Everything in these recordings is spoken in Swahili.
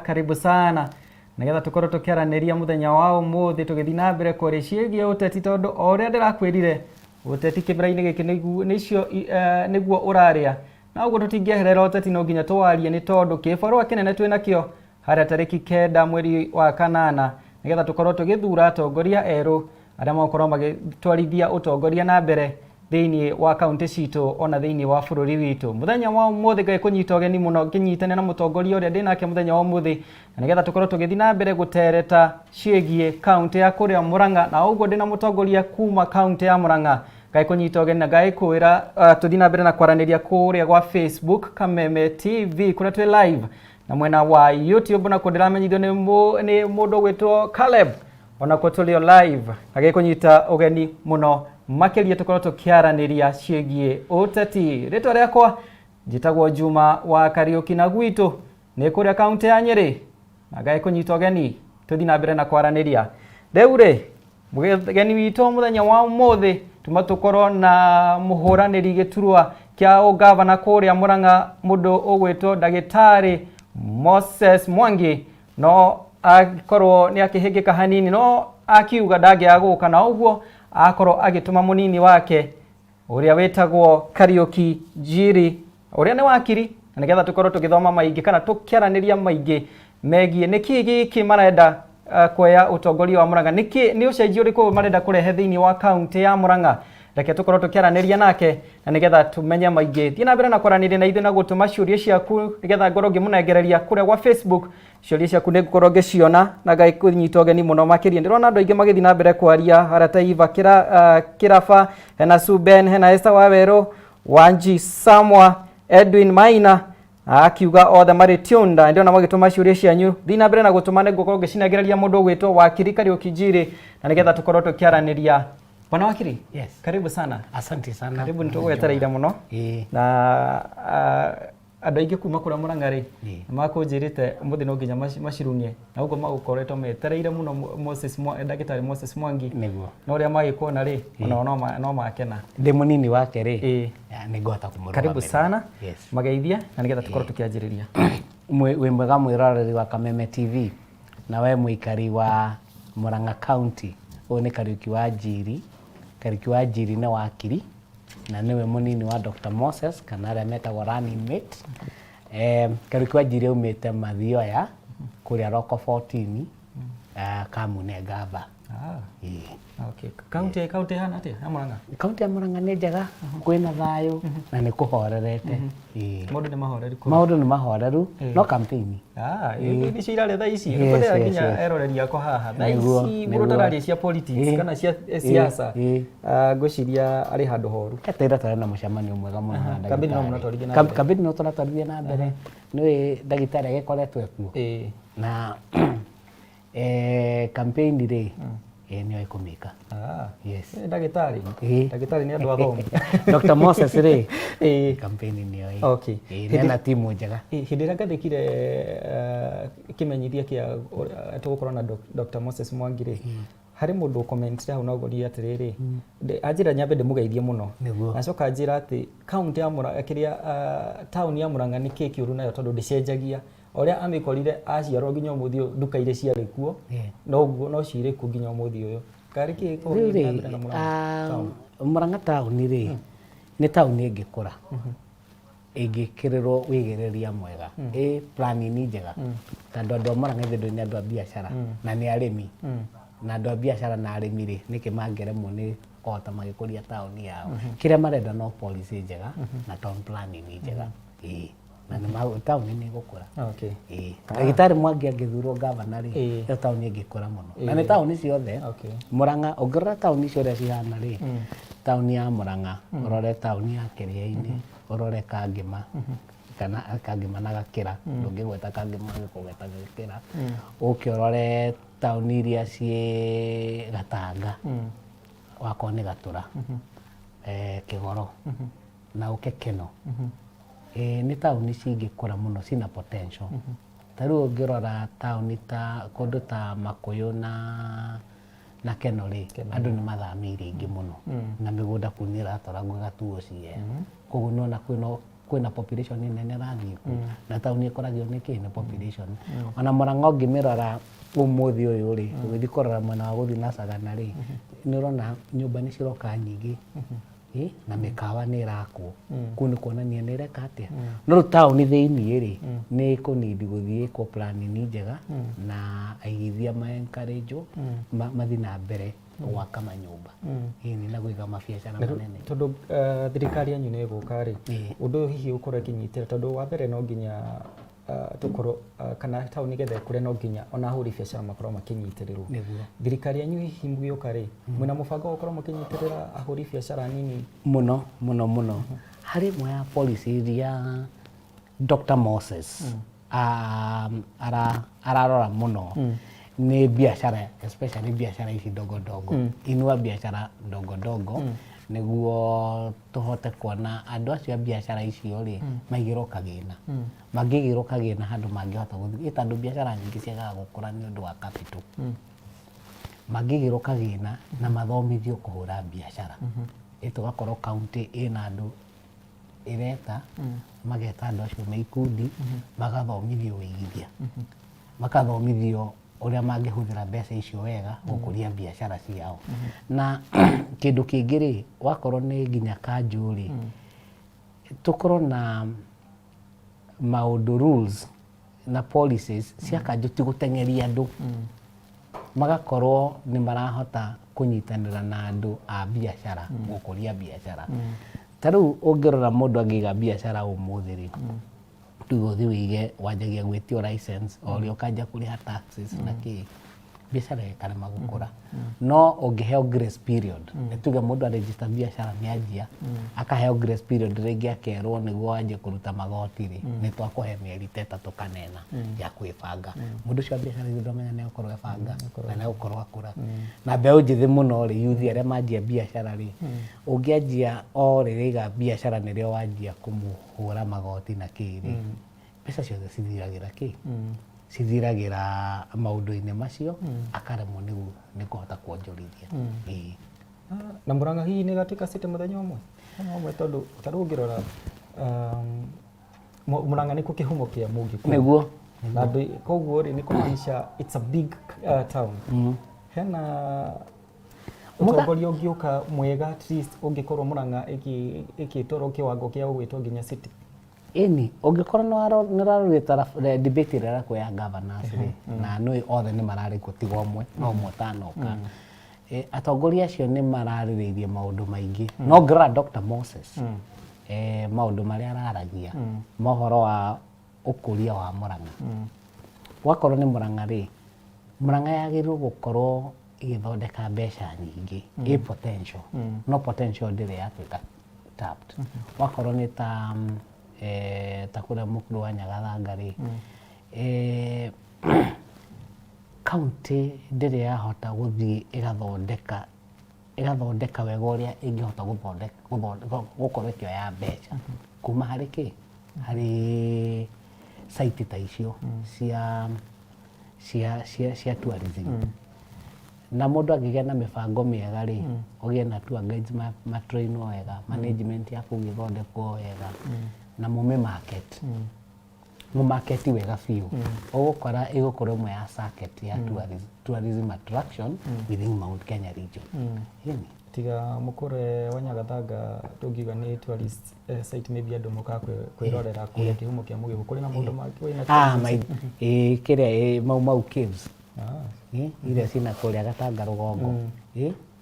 karibu sana nagetha tukorwo tukiaraniria muthenya wa umuthi tugithii na mbere kuri ciĩgie uteti tondu oria ndirakwirire uteti kibira-ini giki nicio niguo uraria na uguo tutingieherera uteti no nginya tuwarie ni tondu kibarua kinene twinakio haria tariki 9 mweri wa kanana nagetha tukorwo tugithura atongoria eru aria makorwo magitwarithia utongoria na mbere thiini wa kaunti citu ona thiini wa bururi witu muthenya wa umuthi ngai kunyita ugeni muno nginyitane na mutongoria uria ndinake muthenya wa umuthi na nigetha tukorwo tugithi na mbere gutereta ciegie kaunti ya kuria Murang'a na uguo ndina mutongoria kuma kaunti ya Murang'a ngai kunyita ugeni na ngai kwira tuthi na mbere na kwaraniria kuria gwa Facebook Kameme TV kuria twi live na mwena wa YouTube na kundiramenyithio ni mundu gwitwo Caleb ona kutulio live ngai kunyita ugeni muno makiria tukorwo tukiaraniria ciegie uteti ritwa riakwa njitagwo Juma wa Kariuki na gwitu ni kuria kaunti ya Nyeri na ngai kunyita ugeni tuthi na mbere na kwaraniria reure mugeni witu muthenya wa umuthi tuma tukorwo na muhuraniri giturwa kia ugavana kuria Murang'a mundu ugwitwo Ndagitari Moses Mwangi no akorwo ni akihingika hanini no akiuga ndangiaguka na uguo akorwo agituma munini wake uria wetagwo Kariuki Njiri uria ni wakiri na nigetha tukorwo tugithoma maingi kana tukiaraniria maingi megie niki giki marenda kuoya utongoria wa Murang'a niki ni ucenjio riku marenda kurehe thiini wa kaunti ya Murang'a reke tukorwo tukiaraniria nake na nigetha tumenye maingi thii na mbere na kwaraniria na ithu na gutuma ciuria ciaku nigetha ngorwo ngimunengereria kuria gwa Facebook ciuria ciaku nigukorwo ngiciona na ngai kunyita ugeni muno makiria ndirona andu aingi magithi na mbere kwaria harata Iva Kiraba hena Suben hena Esther Waweru Wanji Samwa Edwin Maina akiuga othe mari tiunda ndio na magituma ciuria cianyu thii na mbere na gutuma nigukorwo ngicinengereria mundu gwitwo Wakiri Kariuki Njiri na nigetha tukorwo tukiaraniria. Bwana Wakiri, yes. Karibu sana. Asante sana. Karibu nitugwetereire muno. Na andu aingi kuma kuria Murang'a ri makunjirite umuthi no nginya macirunie na uguo magukoretwo metereire muno Ndagitari Moses Mwangi niguo no uria magikuona ri ona no makena ndi munini wake ri ningota kumuruma. Karibu sana. Yes. Mageithia na nigetha tukorwo tukianjiriria. We mwega mwiroreri wa Kameme TV na we muikari wa Murang'a County one Kariuki wa Njiri. Kariuki wa Njiri na wakiri na niwe munini wa Dr. Moses kana aria metagwo running mate. Kariuki wa Njiri umite Mathioya kuria Roko 14 kamune Gava. Okay. Kaunti hana atia ya Murang'a. Kaunti ya Murang'a ni njega kwina thayo na ni kuhorerete. Maundu ni mahoreru no campaign. Ni cirare thaa ici nikuthera nginya eroreri yako haha thaa ici burutararia cia politics kana cia siasa ngwiciria ari handu horu etera tare na mucemanio mwega muno handa kambini no tũratwarithia na mbere nĩ ndagĩtarĩ agĩkoretwo ekuo na campaign ri nĩ oikumika. Yes. Ndagĩtarĩ nĩ andũ athomu. Dr. Moses ri campaign nĩ oi. Okay. Na timu njega. Hĩndĩ ĩrĩa ngathĩkire kimenyithia kia tugukorwo na Dr. Moses Mwangi ri hari mundu comment hau no gori atiriri anjira nyambe ndimugeithie muno nacoka anjira ati county ya Murang'a kiria town ya Murang'a ni kiki uru nayo tondu ndicenjagia oria amikorire aciarwo nginya umuthi nduka ile ciarĩ kuo no guo no cirĩ ku nginya umuthi uyu kari kiko Murang'a town ri ni town ingikura ingikirĩrwo wĩgĩrĩria mwega plan ni njega tondu andu a Murang'a ithuĩ nĩ andu a biacara na nĩ arĩmi na andu a biacara na arĩmi ri nĩkĩ mangĩremwo nĩ kũhota magĩkũria taũni yao kĩrĩa marenda no policy njega na town planning ni njega na nĩ taũni nĩ gũkũra. Okay. Ndagĩtarĩ Mwangi angĩthurwo gavana ri ĩyo taũni ĩngĩkũra mũno na nĩ taũni ciothe. Murang'a ũngĩrora taũni ciothe cihana ri taũni ya Murang'a ũrore taũni ya Kĩrĩainĩ ũrore Kangema kana Kangema na Gakĩra ndũngĩgweta Kangema gĩkũgweta Gakĩra ũkĩrore taũni iria ciĩ Gatanga wako nĩ Gatũra Kĩgoro na Ũkekeno nĩ taũni cingĩkũra mũno cina potential. Tarĩu ũngĩrora taũni ta kũndũ ta Makũyũ na Keno ri andũ nĩ mathamĩire ingĩ mũno na mĩgũnda kũu nĩ ĩratwaragwo ĩgatuo cie koguo nona kwĩna kwina population nene rathi na tauni ikoragio nä kä nä population ona Murang'a ũngĩmĩrora ũmũthĩ ũyũ rĩ ũgĩthiĩ kũrora mwena wa gũthiĩ na Sagana rĩ nĩ ũrona nyũmba nĩ ciroka nyingĩ na mĩkawa nĩ ĩrakwo kũu nĩ kuonania nĩ ĩreka atĩa no rĩu taũni thĩiniĩ rĩ nĩ ĩkũnindi gũthiĩ ĩkwo planning njega na aigithia ma encourage mathiĩ na mbere gwaka manyũmba ĩni na gwĩka mabiacara manene tondũ thirikari yanyu nĩ ĩgũka rĩ ũndũ ũyũ hihi ũkorwo ĩkĩnyitĩra tondũ wa mbere no nginya tukorwo kana taũni getha kũrĩa no nginya ona ahũri biacara makorwo makĩnyitĩrĩrwo thirikari yanyu hihi mũgĩũka rĩ mwĩna mũbango gũkorwo mũkĩnyitĩrĩra ahũri biacara nini mũno harĩ ĩmwe ya policy iria Dr. Moses ararora mũno nĩ biacara especially biacara ici ndogo inua biacara ndogo nĩguo tũhote kuona andũ acio a biacara icio rĩ maigĩrwo kagĩna mangĩigĩrwo kagĩna handũ mangĩhota gũthiĩ tondũ biacara nyingĩ ciagaga gũkũra nĩ ũndũ wa capital mangĩigĩrwo kagĩna na mathomithio kũhũra biacara tũgakorwo kaunti ĩna andũ ĩreta mageta andũ acio me ikundi magathomithio wĩigithia makathomithio ũrĩa mangĩhũthĩra mbeca icio wega gũkũria biacara ciao na kĩndũ kĩngĩ rĩ wakorwo nĩ nginya kanjũ rĩ tũkorwo na maũndũ rules na policies cia kanjũ ti gũteng'eria andũ magakorwo nĩ marahota kũnyitanĩra na andũ a biacara gũkũria biacara ta rĩu ũngĩrora mũndũ angĩiga biacara ũmũthĩ rĩ tugo thi wige wanjagia gwĩtio license o rĩo kanja kũrĩha taxes na kĩ biacara ĩkarema gũkũra no ũngĩheo grace period nĩtuge mũndũ aregister biacara nĩanjia akaheo grace period rĩngĩ akerwo nĩguo anjie kũruta magoti rĩ nĩtwakũhe mĩeri ta 3 kana 4 ya kwĩbanga mũndũ ũcio wa biacara nĩndĩramenya nĩegũkorwo ebanga na nĩegũkorwo akũra na mbeũ njĩthĩ mũno rĩ youth arĩa manjia biacara rĩ ũngĩanjia o rĩrĩa aiga biacara nĩrĩo wanjia kũmũhũra magoti na kĩrĩ mbeca ciothe cithiragĩra kĩ cithiragĩra maũndũ-inĩ macio akaremwo nĩ kũhota kuonjorithia na Murang'a hihi nĩ gatuĩka city mũthenya ũmwe tondũ ta rĩu ũngĩrora Murang'a nĩ kĩhumo kĩa Mũgĩkũyũ nĩguo na koguo rĩ nĩ kũmaanisha it's a big town hena ũtongoria ũngĩũka mwega at least ũngĩkorwo Murang'a ĩgĩtwarwo kĩwango kĩa gũgwĩtwo nginya city ĩni ũngĩkorwo nĩwarorĩta debate ĩrĩa ĩrakuoya governors na nĩ othe nĩ mararĩkwo tiga ũmwe no ũmwe ũtanoka atongoria acio nĩ mararĩrĩirie maũndũ maingĩ no ngĩrora Dr. Moses maũndũ marĩa araragia mohoro wa ũkũria wa Murang'a wakorwo nĩ Murang'a rĩ Murang'a yagĩrĩirwo gũkorwo igĩthondeka mbeca nyingĩ potential no potential ndĩrĩ yatuĩka tapped wakorwo nĩ ta kũrĩa mũkũrũ wa Nyagathanga rĩ kaunti ndĩrĩ yahota gũthiĩ ĩgathondeka wega ũrĩa ĩngĩhota gũkorwo ĩkĩoya mbeca kuma harĩ kĩ harĩ site ta icio cia tourism na mũndũ angĩgĩa na mĩbango mĩega rĩ ũgĩe na tour guides matrainwo wega management yaku ĩgĩthondekwo wega na market wega biũ ũgũkora ĩgũkorwo ĩmwe ya circuit ya tourism attraction within Mount Kenya region tiga mũkũrwe wa Nyagathanga tũngiuga nĩ tourist site maybe andũ moka kwĩrorera kũrĩa kĩhumo kĩa Mũgĩkũyũ kũrĩ na maũndũ mangĩ kĩrĩa mau caves iria cina kũrĩa Gatanga rũgongo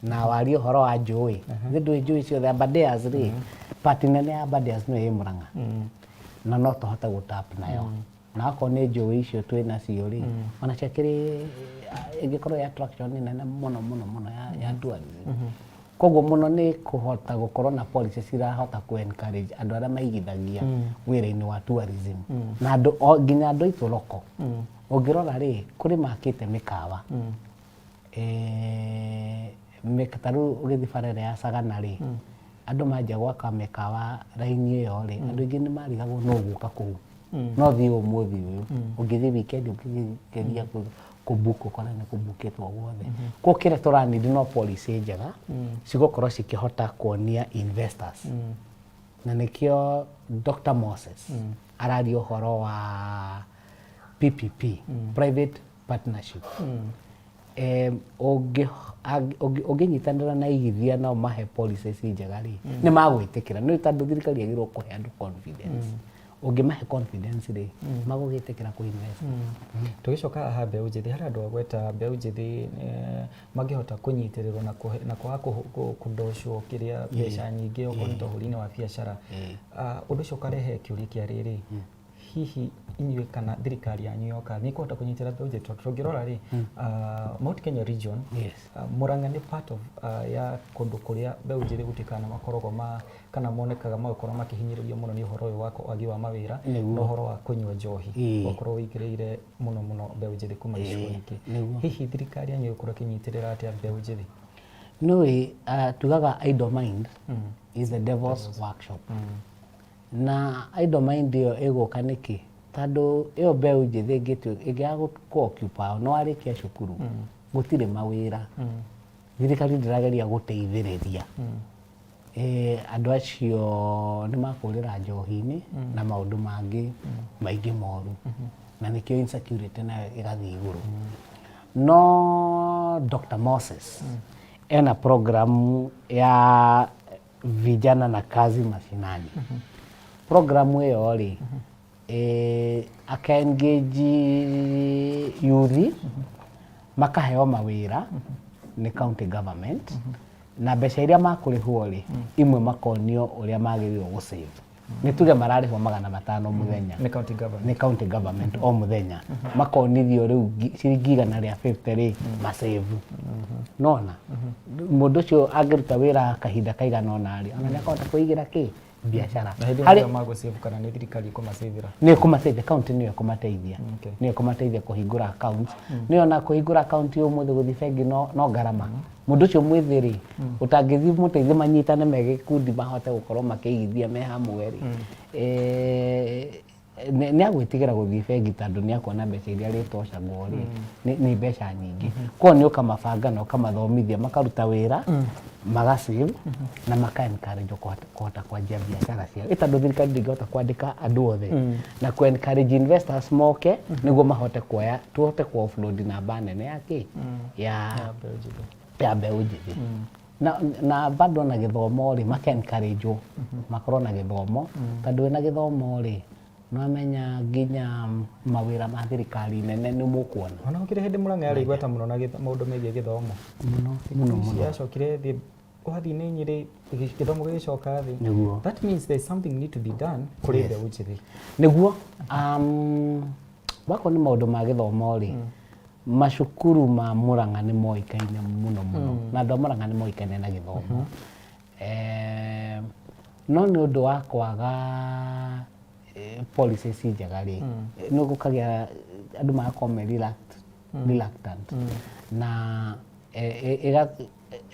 na wario ũhoro wa njũĩ ndũĩ njũĩ ciothe Abadeas rĩ part nene ya Abadeas nĩ Murang'a na no tũhote gũtap nayo na akorwo nĩ njũĩ icio twĩnacio rĩ ona ciakĩrĩ ĩngĩkorwo ya attraction nene mũno ya tourism koguo mũno nĩ kũhota gũkorwo na policy cirahota ku-encourage andũ arĩa maigithagia wĩra-inĩ wa tourism na nginya andũ aitũ loko ũngĩrora rĩ kũrĩ makĩte mĩkawa ta rĩu ũgĩthiĩ bara ya Sagana rĩ andũ manjia gwaka mĩkawa raini ĩyo rĩ andũ aingĩ nĩ marigagwo no gũka kũu no thiĩ ũmũthĩ ũyũ ũngĩthiĩ weekend ũngĩgeria kũbook ũkora nĩ kũbookĩtwo guothe koguo kĩrĩa tũranidi no policy njega cigũkorwo cikĩhota kuonia investors na nikio Dr. Moses arario horo wa PPP, private partnership. Ũngĩnyitanĩra na igithia na mahe policies njega rĩ nĩ magwĩtĩkĩra nĩ tondũ thirikari yagĩrĩirwo kũhe andũ confidence. Ũngĩmahe confidence rĩ magũgĩtĩkĩra kũinvest. Tũgĩcoka haha mbeũ njĩthĩ harĩ andũ agweta mbeũ njĩthĩ mangĩhota kũnyitĩrĩrwo na kwaga kũndocwo kĩrĩa mbeca nyingĩ okorwo nĩ ũhũri-inĩ wa biacara. Ũndũ ũcio ũkarehe kĩũria kĩa rĩrĩ, hihi inyuĩ kana thirikari yanyu yoka nĩ ĩkũhota kũnyitĩrĩra mbeũ njĩthĩ? Tũngĩrora rĩ Mount Kenya region, Murang'a nĩ part of ya kũndũ kũrĩa mbeũ njĩthĩ gũtuĩkaga na makoragwo kana monekaga magakorwo makĩhinyĩrĩrio mũno nĩ ũhoro ũyũ wa wagi wa mawĩra na ũhoro wa kũnyua njohi, ũkorwo wĩkĩrĩire mũno mbeũ njĩthĩ kuma gĩcigo gĩkĩ. Hihi thirikari yanyu ĩgũkorwo ĩkĩnyitĩrĩra atĩa mbeũ njĩthĩ? Nĩ tugaga idle mind is the devil's workshop. Na idle mind ĩyo ĩgũka nĩkĩ? Tondũ ĩyo mbeũ njĩthĩ ĩngĩaga kũ-occupy no arĩkia cukuru gũtirĩ mawĩra, thirikari ndĩrageria gũteithĩrĩria, andũ acio nĩ makũrĩra njohi-inĩ na maũndũ mangĩ maingĩ moru, na nĩkĩo insecurity nayo ĩgathiĩ igũrũ. No Dr. Moses ena programu ya vijana na kazi mashinani. Programu ĩyo rĩ aka-engage youth makaheo mawĩra nĩ county government, na mbeca iria makũrĩhwo rĩ imwe makonio ũrĩa magĩrĩirwo gũ-save. Nĩ tuge mararĩhwo 500 mũthenya nĩ county government o mũthenya, makonithio rĩu ciringi 150 rĩ ma-save. Nona mũndũ ũcio angĩruta wĩra kahinda kaigana ũna rĩ ona nĩ akahota kũigĩra biacara. Harĩ magũ-save kana nĩ thirikari ĩkũma-save-ĩra? Nĩ ĩkũma-save, county nĩyo ĩkũmateithia. Nĩyo ĩkũmateithia kũhingũra account. Nĩyo na kũhingũra account ũmũthĩ gũthiĩ bengi no ngarama. Mũndũ ũcio mwĩthĩ rĩ ũtangĩthiĩ mũteithie manyitane me gĩkundi mahote gũkorwo makĩigithia me hamwe rĩ nĩ agwĩtigĩra gũthiĩ bengi tondũ nĩ akuona mbeca iria arĩtocagwo rĩ nĩ mbeca nyingĩ. Koguo nĩ ũkamabanga na ũkamathomithia makaruta wĩra maga-save na maka-encourage kũhota kwanjia biacara ciao. Tondũ thirikari ndĩngĩhota kwandĩka andũ othe na ku-encourage investors moke nĩguo mahote kuoya tuhote ku-offload namba nene ya mbeũ njĩthĩ. Na bado na gĩthomo rĩ maka-encourage makorwo na gĩthomo tondũ wĩna gĩthomo rĩ nwamenya nginya mawĩra ma thirikari nene nĩ mũkuona. Ona gũkĩrĩ hĩndĩ Murang'a yarĩ igweta mũno na maũndũ megiĩ gĩthomo. Mũno. Yacokire thĩ ũhathiĩ-inĩ Nyĩrĩ gĩthomo gĩgĩcoka thĩ. That means there's something need to be done kũrĩ mbeũ njĩthĩ. Nĩguo wako nĩ maũndũ ma gĩthomo rĩ macukuru ma Murang'a nĩ moĩkaine mũno na andũ a Murang'a nĩ moĩkaine na gĩthomo. No nĩ ũndũ wa kwaga policies njega rĩ nĩ gũkagĩa andũ magakorwo me reluctant na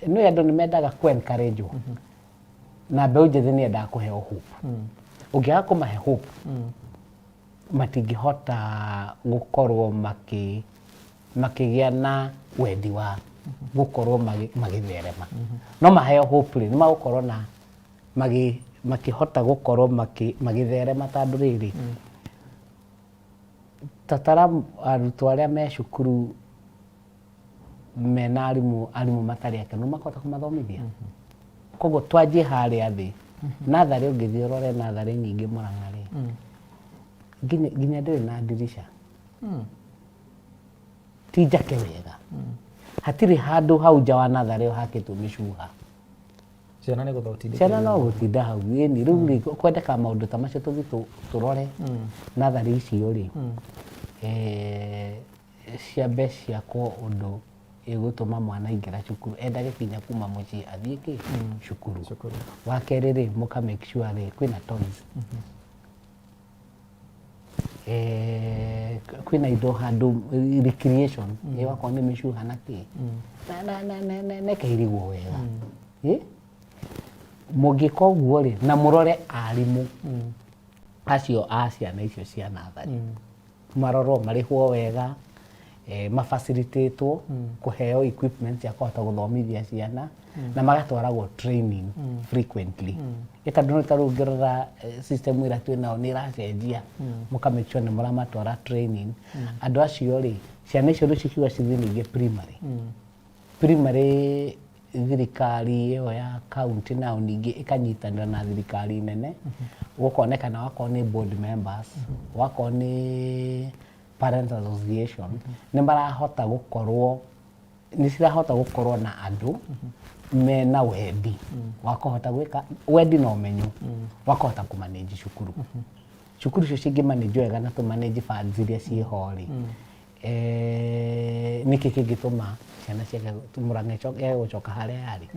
nĩ andũ nĩ mendaga ku-encourage na mbeũ njĩthĩ nĩ yendaga kũheo hope. Ũngĩaga kũmahe hope matingĩhota gũkorwo makĩgĩa na wendi wa gũkorwo magĩtherema. No maheo hope rĩ nĩ magũkorwo na makĩhota gũkorwo magĩtherema tondũ rĩrĩ tatara arutwo arĩa me cukuru mena arimũ matarĩ akenu makahota kũmathomithia. Koguo twanjie harĩa thĩ natharĩ ũngĩthiĩ ũrore natharĩ nyingĩ Murang'a rĩ nginya ndĩrĩ na ndirisha ti njake wega, hatirĩ handũ hau nja wa natharĩ hakĩtwo mĩcuha. Ciana no gũtinda hau ĩni rĩu kwendeka maũndũ ta macio tũthiĩ tũrore natharĩ icio rĩ ciambe ciakwo ũndũ ĩgũtũma mwana aingĩra cukuru endage kinya kuma mũciĩ athiĩ cukuru. Wa kerĩ rĩ mũka make sure rĩ kwĩna toys, kwĩna indo handũ recreation ĩgakorwo nĩ mĩcuha na kĩ na ĩkairigwo wega. Mũngĩka ũguo rĩ na mũrore arimũ acio a ciana icio cia natharĩ marorwo marĩhwo wega mafacilitatwo kuheo equipment ya kuhota guthomithia ciana na magatwaragwo training frequently itandu nitarungerera system ira twinao ni iracenjia muka make sure ni muramatwara training andu acio ri ciana icio ri cikiuga cithi ninge primary thirikari iyo ya county nao ningi ikanyitanira na thirikari nene gukonekana wako ni board members wako ni parents association ni marahota gukorwo ni cirahota gukorwo na andu mena wendi wakohota gwika wendi no menyu wakohota ku manage cukuru cukuru cio cingi manage wega na tu manage funds iria ciihori niki kingituma ciana ciake Murang'a gucoka haria yari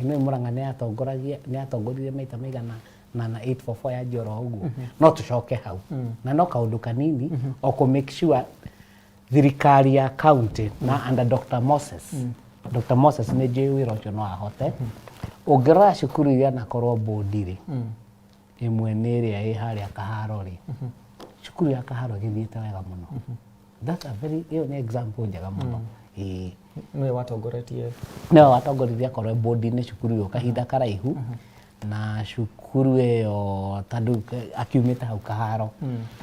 ino Murang'a ni atongoririe maita maigana na 844 ya Njoro uguo no tucoke hau na no kaundu kanini o ku make sure thirikari ya county na under Dr. Moses Dr. Moses ni wira ucio no ahote ungirora cukuru iria nakorwo bondiri imwe ni iria i haria Kaharo ri cukuru ya Kaharo githiite wega muno that's a very example njega muno ni watongoretie korwe bodi ni cukuru yo kahinda karaihu na cukuru iyo tandu akiumita hau Kaharo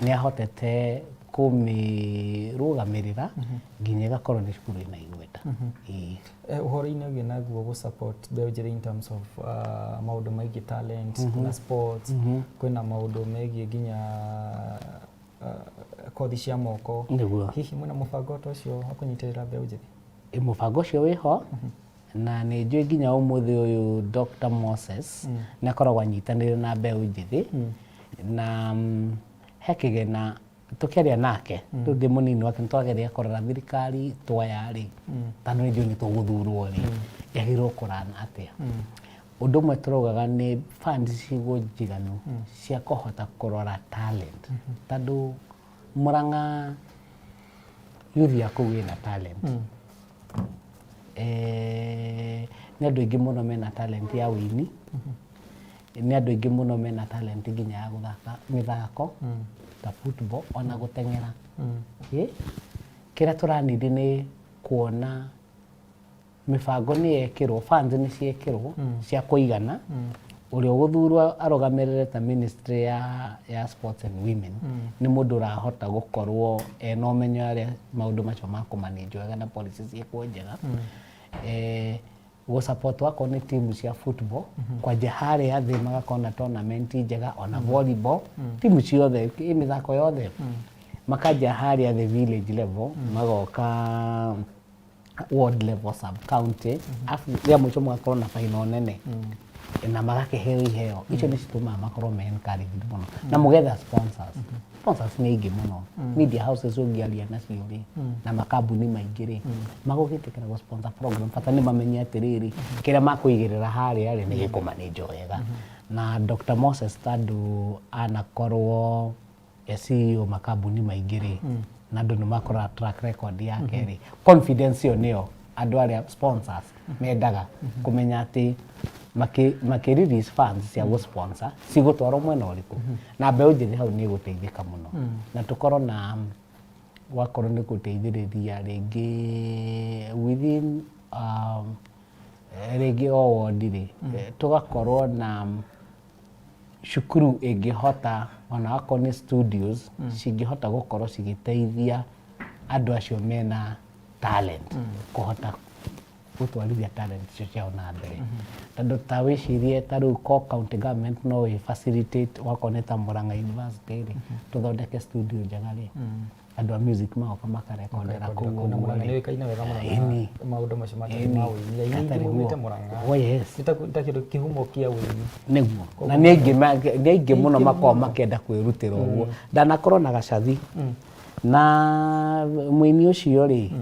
ni ahotete kumirugamirira nginya gakorwo ni cukuru ina igweta uhoro-ini ugi naguo gu support mbeũ njĩthĩ in terms of maundu maigi talent na sports kwina maundu megie nginya kothi cia moko hihi mwina mubango ucio akunyitirira mbeũ njĩthĩ mubango ucio wiho na ni njui nginya umuthi uyu Dr. Moses na koragwo anyitanire na mbeũ njĩthĩ na hekigena tukiaria nake ndi munini wake twageria korora thirikari twayari tanu ndio ni tuguthurwo ri yagirwo kurana atia undu mwe turogaga ni funds cigujiganu cia kuhota kurora talent tandu Murang'a youth ya kuwina talent ni andu ingi muno mena talent ya wini ni andu ingi muno mena talent nginya ya guthaka mithako ta football ona gutengera kira turanidi ni kuona mibango ni yekirwo funds ni ciekirwo cia kuigana uria guthurwa arogamerere ta ministry ya sports and women ni mundu rahota gukorwo ena umenyo aria maundu macio ma kumanage wega na policies ciekwo njega go support wako ni timu cia football kwa jahari ya thi magakona tournament njega ona volleyball timu ciothe imithako yothe makaja hari ya the village level magoka ward level sub county afu ya mwicho mwakorwo na final nene na magakeheo iheo icio ni cituma makorwo me encouraged muno na mugetha sponsors ni ingi muno media houses ungiaria nacio ri na makambuni maingi ri magugitikira go sponsor program fata ni mamenye atiriri kira makuigirira haria ri ni gikumanage wega na Dr. Moses Tadu anakorwo CEO makambuni maingi ri na ndu makora track record yake ri confidence yo nio andu aria sponsors mendaga kumenya ati makirelease funds cia go sponsor cigutwarwo mwena uriku na mbeũ njĩthĩ hau ni guteithika muno na tukorwo na wakorwo ni guteithĩrĩria ringi within ringi o ward ri tugakorwo na shukuru ingihota ona wako ni studios cingihota gukorwo cigiteithia andu acio mena talent kuhota gutwarithia talent ciao na mbere tondu ta wicirie taru ko county government no facilitate wakoneta Murang'a University ri tuthondeke studio njega ri andu a music magoka makarekondera kuu na Murang'a ni wikaine wega muno maundu macio matari ma uini ya ingimite Murang'a oh yes nitakiru kihumo kia uini niguo na ni ingi muno makoo makenda kwirutira uguo ndanakorwo na gacathi na mwini ucio ri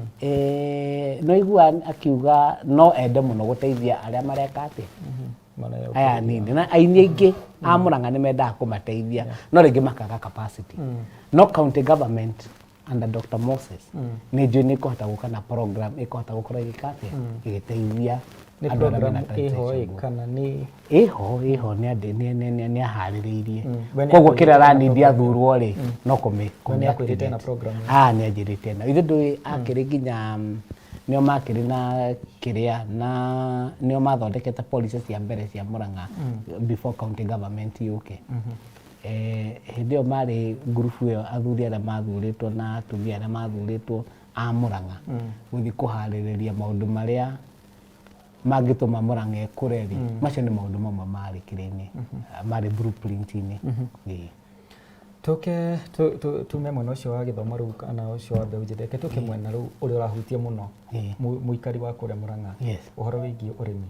no igua akiuga no ende muno guteithia aria mareka ati aya nini na aini ingi a Murang'a ni mendaga kumateithia no ringi makaga capacity no county government under Dr. Moses ni njui ni kuhota guka na program ikuhota gukora igikate igiteithia Nĩ program ĩho kana nĩ ĩho nĩ aharĩrĩirie koguo kĩrĩa aranithi athurwo rĩ no kũmĩakwĩrĩte na program nĩ anjĩrĩte na ithe ndũĩ akĩrĩ nginya nĩo makĩrĩ na kĩrĩa na nĩo mathondekete policy cia mbere cia Murang'a before county government yũke hĩndĩ ĩyo marĩ group ĩyo athuri arĩa mathurĩtwo na atumia arĩa mathurĩtwo a Murang'a gũthiĩ kũharĩrĩria maũndũ marĩa mangĩtũma Murang'a ĩkũre rĩ macio nĩ maũndũ mamwe marĩ kĩrĩa-inĩ marĩ blueprint-inĩ tume mwena ũcio wa gĩthomo rĩu kana ũcio wa mbeũ njĩthĩ tũke mwena rĩu ũrĩa ũrahutia mũno mũikari wa kũrĩa Murang'a ũhoro wĩgiĩ ũrĩmi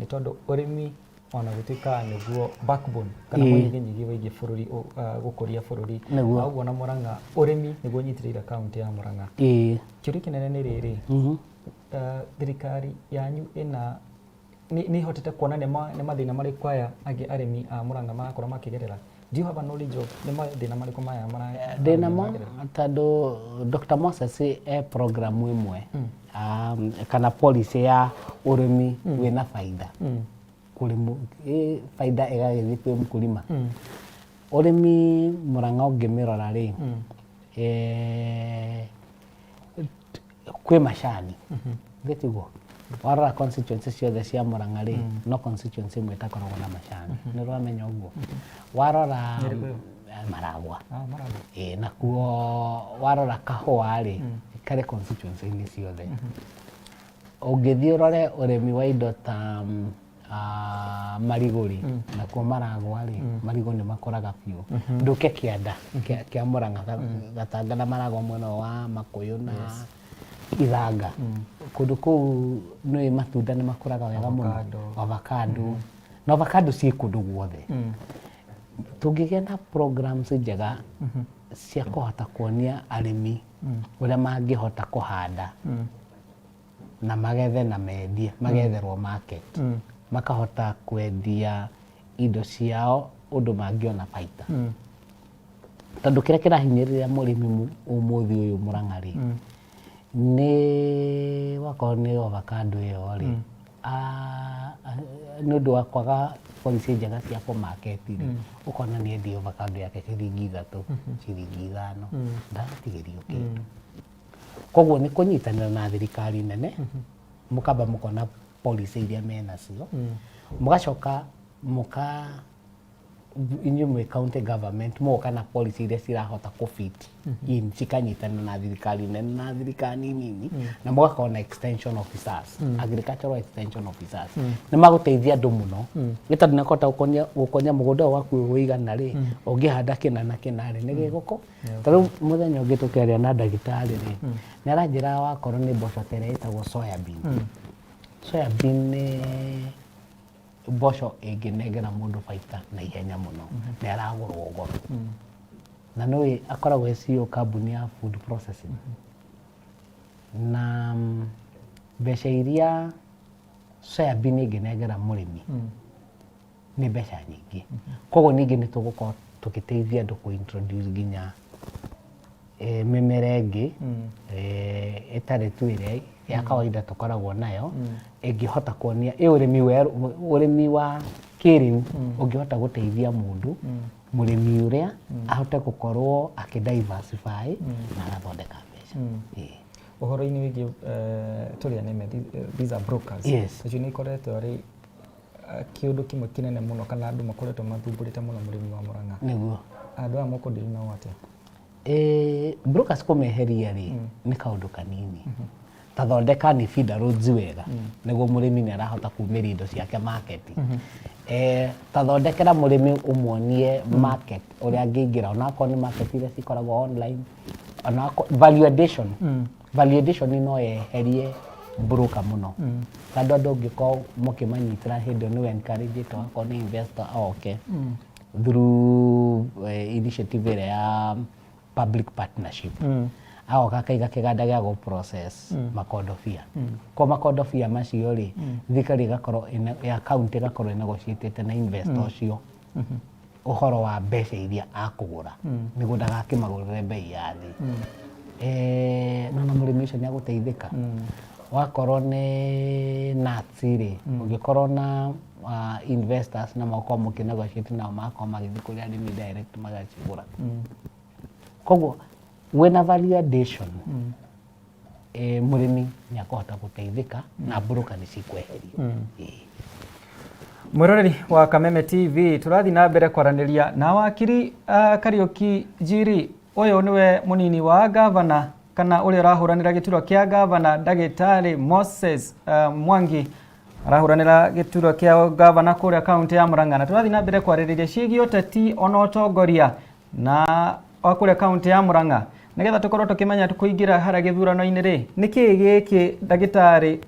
nĩ tondũ ũrĩmi ona gũtuĩka nĩguo backbone kana mũhigo nyingĩ wĩgiĩ bũrũri gũkũria bũrũri ũguo na Murang'a ũrĩmi nĩguo nyitĩrĩire kaunti ya Murang'a kĩũria kĩnene nĩ rĩrĩ thirikari yanyu ĩna nĩ ihotete kuona nĩ mathĩna marĩkũ aya angĩ arĩmi a Murang'a marakorwo makĩgerera do you have a knowledge of nĩ mathĩna marĩkũ maya thĩna mo tondũ Dr. Moses program ĩmwe kana policy ya ũrĩmi wĩna baida baida ĩgagĩthiĩ kwĩ mkulima ũrĩmi Murang'a ũngĩmĩrora rĩ kwĩ macani gĩtiguo warora constituency ciothe cia Murang'a rĩ no constituency ĩmwe ĩtakoragwo na macani nĩ ũramenya ũguo warora Maragwa nakuo warora kahũa rĩ karĩ constituency-inĩ ciothe ũngĩthiĩ ũrore ũrĩmi wa indo ta marigũ rĩ nakuo Maragwa rĩ marigũ nĩ makũraga biũ ndũke kĩanda kĩa Murang'a Gatanga na Maragwa mwena wa Makũyũ na Ithanga kũndũ kũu nĩ matunda nĩ makũraga wega mũno avocado ciĩ kũndũ guothe tũngĩgĩa na programs njega cia kũhota kuonia arĩmi ũrĩa mangĩhota kũhanda na magethe na mendie magetherwo market makahota kwendia indo ciao ũndũ mangĩona baita tondũ kĩrĩa kĩrahinyĩrĩria mũrĩmi ũmũthĩ ũyũ Murang'a rĩ nĩ wakorwo nĩ avocado ĩyo rĩ nĩ ũndũ wa kwaga policy njega cia kũmarket rĩ ũkona nĩ endia avocado yake ciringi 3 ciringi 5 ndaratigĩrio kĩndũ koguo nĩ kũnyitanĩra na thirikari nene mũkamba mũkona policy iria menacio mũgacoka inyuĩ mwĩ county government mũgoka na policy iria cirahota kũfit in cikanyitana na thirikari nene na thirikari nini na mũgakorwo na extension officers agricultural extension officers nĩ magũteithia andũ mũno nĩ tondũ nĩkũhota gũkonia mũgũnda waku ũigana rĩ ũngĩhanda kĩna na kĩna rĩ nĩ gĩgũkũ tondũ mũthenya ũngĩ tũkĩaria na ndagĩtarĩ rĩ nĩ aranjĩra wakorwo nĩ mboco ĩrĩa ĩtagwo soybean nĩ mboco ĩngĩnengera mũndũ baita na ihenya mũno nĩ aragũrwo goro na nĩ akoragwo CEO kambuni ya food processing na mbeca iria soybean ĩngĩnengera mũrĩmi nĩ mbeca nyingĩ koguo ningĩ nĩ tũgũkorwo tũgĩteithia andũ kũ-introduce nginya mĩmera ĩngĩ ĩtarĩ tu ĩrĩa ya kawaida tũkoragwo nayo ĩngĩhota kuonia ũrĩmi wa kĩrĩu ũngĩhota gũteithia mũndũ mũrĩmi ũrĩa ahote gũkorwo akĩdiversify na agathondeka mbeca ũhoro-inĩ wĩgiĩ tũrĩa nĩme these are brokers acio nĩ ikoretwo arĩ kĩũndũ kĩmwe kĩnene mũno kana andũ makoretwo mathumbũrĩte mũno mũrĩmi wa Murang'a nĩguo andũ aya mũkũndĩri nao atĩa brokers kũmeheria rĩ nĩ kaũndũ kanini tathondeka nĩ feeder roads wega nĩguo mũrĩmi nĩ arahota kumĩria indo ciake market tathondekera mũrĩmi ũmuonie market ũrĩa angĩingĩra onakorwo nĩ market iria cikoragwo online valuation no yeherie broker mũno tondũ andũ ũngĩkorwo mũkĩmanyitĩra hĩndĩ nĩ encourage okorwo nĩ investor oke through initiative ĩrĩa ya public partnership agoka akaiga kĩganda gĩa gũ process makondobia kwa makondobia macio rĩ thirikari igakorwo ya county igakorwo negotiate na investor ũcio ũhoro wa mbeca iria akũgũra nĩguo ndagakĩmagũrĩre bei ya thĩ na mũrĩmi ũcio nĩ agũteithĩka wakorwo nĩ nuts rĩ ũngĩkorwo na investors na makorwo mũkĩnegotiate nao makorwo magĩthiĩ kũrĩ arĩmi direct magacigũra. Koguo wĩna value addition mũrĩmi nĩakũhota gũteithĩka na broker nĩcikweherio. Mwĩroreri wa Kameme TV tũrathiĩ na mbere kwaranĩria na wakiri Kariuki Njiri. Ũyũ nĩwe mũnini wa gavana kana ũrĩa ũrahũranĩra gĩturwa kĩa gavana Ndagĩtarĩ Moses Mwangi arahũranĩra gĩturwa kĩa gavana kũrĩa kaunti ya Murang'a. Na tũrathiĩ na mbere kwarĩrĩria ciĩgiĩ ũteti ona ũtongoria na kũrĩa kaunti ya Murang'a nĩgetha tũkorwo tũkĩmenya tũkũingĩra harĩa gĩthurano-inĩ rĩ nĩkĩĩ gĩkĩ Ndagĩtarĩ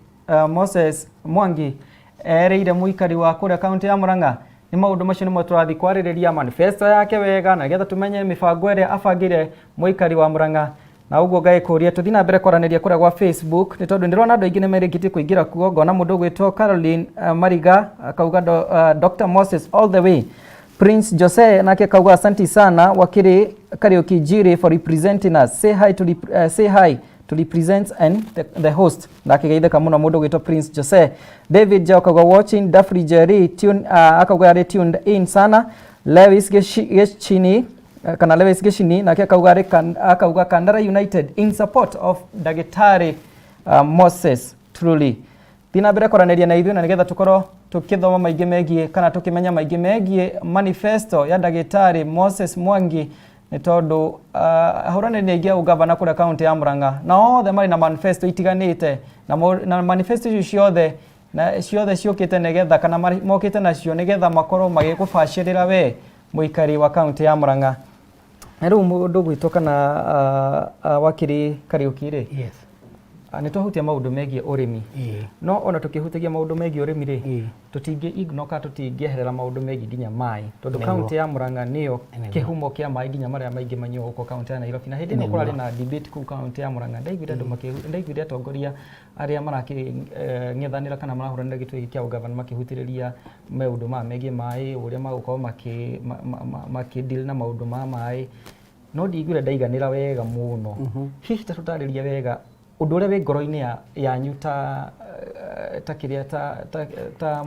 Moses Mwangi ereire mũikari wa kũrĩa kaunti ya Murang'a. Nĩ maũndũ macio nĩmo tũrathiĩ kwarĩrĩria manifesto yake wega na nĩgetha tũmenye mĩbango ĩrĩa abangire mũikari wa Murang'a. Na ũguo ngagĩkũria tũthiĩ na mbere kwaranĩria kũrĩa gwa Facebook nĩ tondũ ndĩrona andũ aingĩ nĩmerĩkĩtie kũingĩra kuo. Ngona mũndũ ũgwĩtwo Caroline Mariga akauga Dr. Moses all the way. Prince Jose nake akauga asanti sana wakiri Kariuki Njiri for representing us. Say hi to represent and the host. Nake geitheka muno mũndũ ũgwĩtwo Prince Jose. David Jao akauga watching Dafri Jerry akauga are tuned in sana. Lewis Geshini kana Lewis Geshini nake akauga Kandara United in support of Ndagĩtarĩ Moses truly. Thina mbere kwaranĩria na ithuĩ na nĩgetha tũkorwo tũkĩthoma maingĩ megiĩ kana tũkĩmenya maingĩ megiĩ manifesto ya Ndagĩtarĩ Moses Mwangi nĩ tondũ ahũranĩri aingĩ a ũgavana kũrĩa kaunti ya Murang'a na othe marĩ na manifesto itiganĩte na manifesto icio ciothe ciũkĩte nĩgetha kana mokĩte nacio nĩgetha makorwo magĩkũbacĩrĩra we mũikari wa kaunti ya Murang'a. Na rĩu mũndũ gwitũ kana wakiri Kariuki rĩ nĩ twahutia maũndũ megiĩ ũrĩmi no ona tũkĩhutagia maũndũ megiĩ ũrĩmi rĩ tũtingĩ-ignore tũtingĩeherera maũndũ megiĩ nginya maĩ tondũ kaunti ya Murang'a nĩyo kĩhumo kĩa maĩ nginya marĩa maingĩ manyuo gũkũ kaunti ya Nairobi. Na hĩndĩ ĩno kũrarĩ na debate kũu kaunti ya Murang'a ndaiguire atongoria arĩa marakĩng'ethanĩra kana marahũranĩra gĩtĩ kĩa ũgavana makĩhutĩrĩria maũndũ maya megiĩ maĩ ũrĩa magũkorwo makĩdeal na maũndũ ma maĩ no ndiguire ndaiganĩra wega mũno. Hihi ta tũtarĩria wega ũndũ ũrĩa wĩ ngoro-inĩ yanyu ta kĩrĩa ta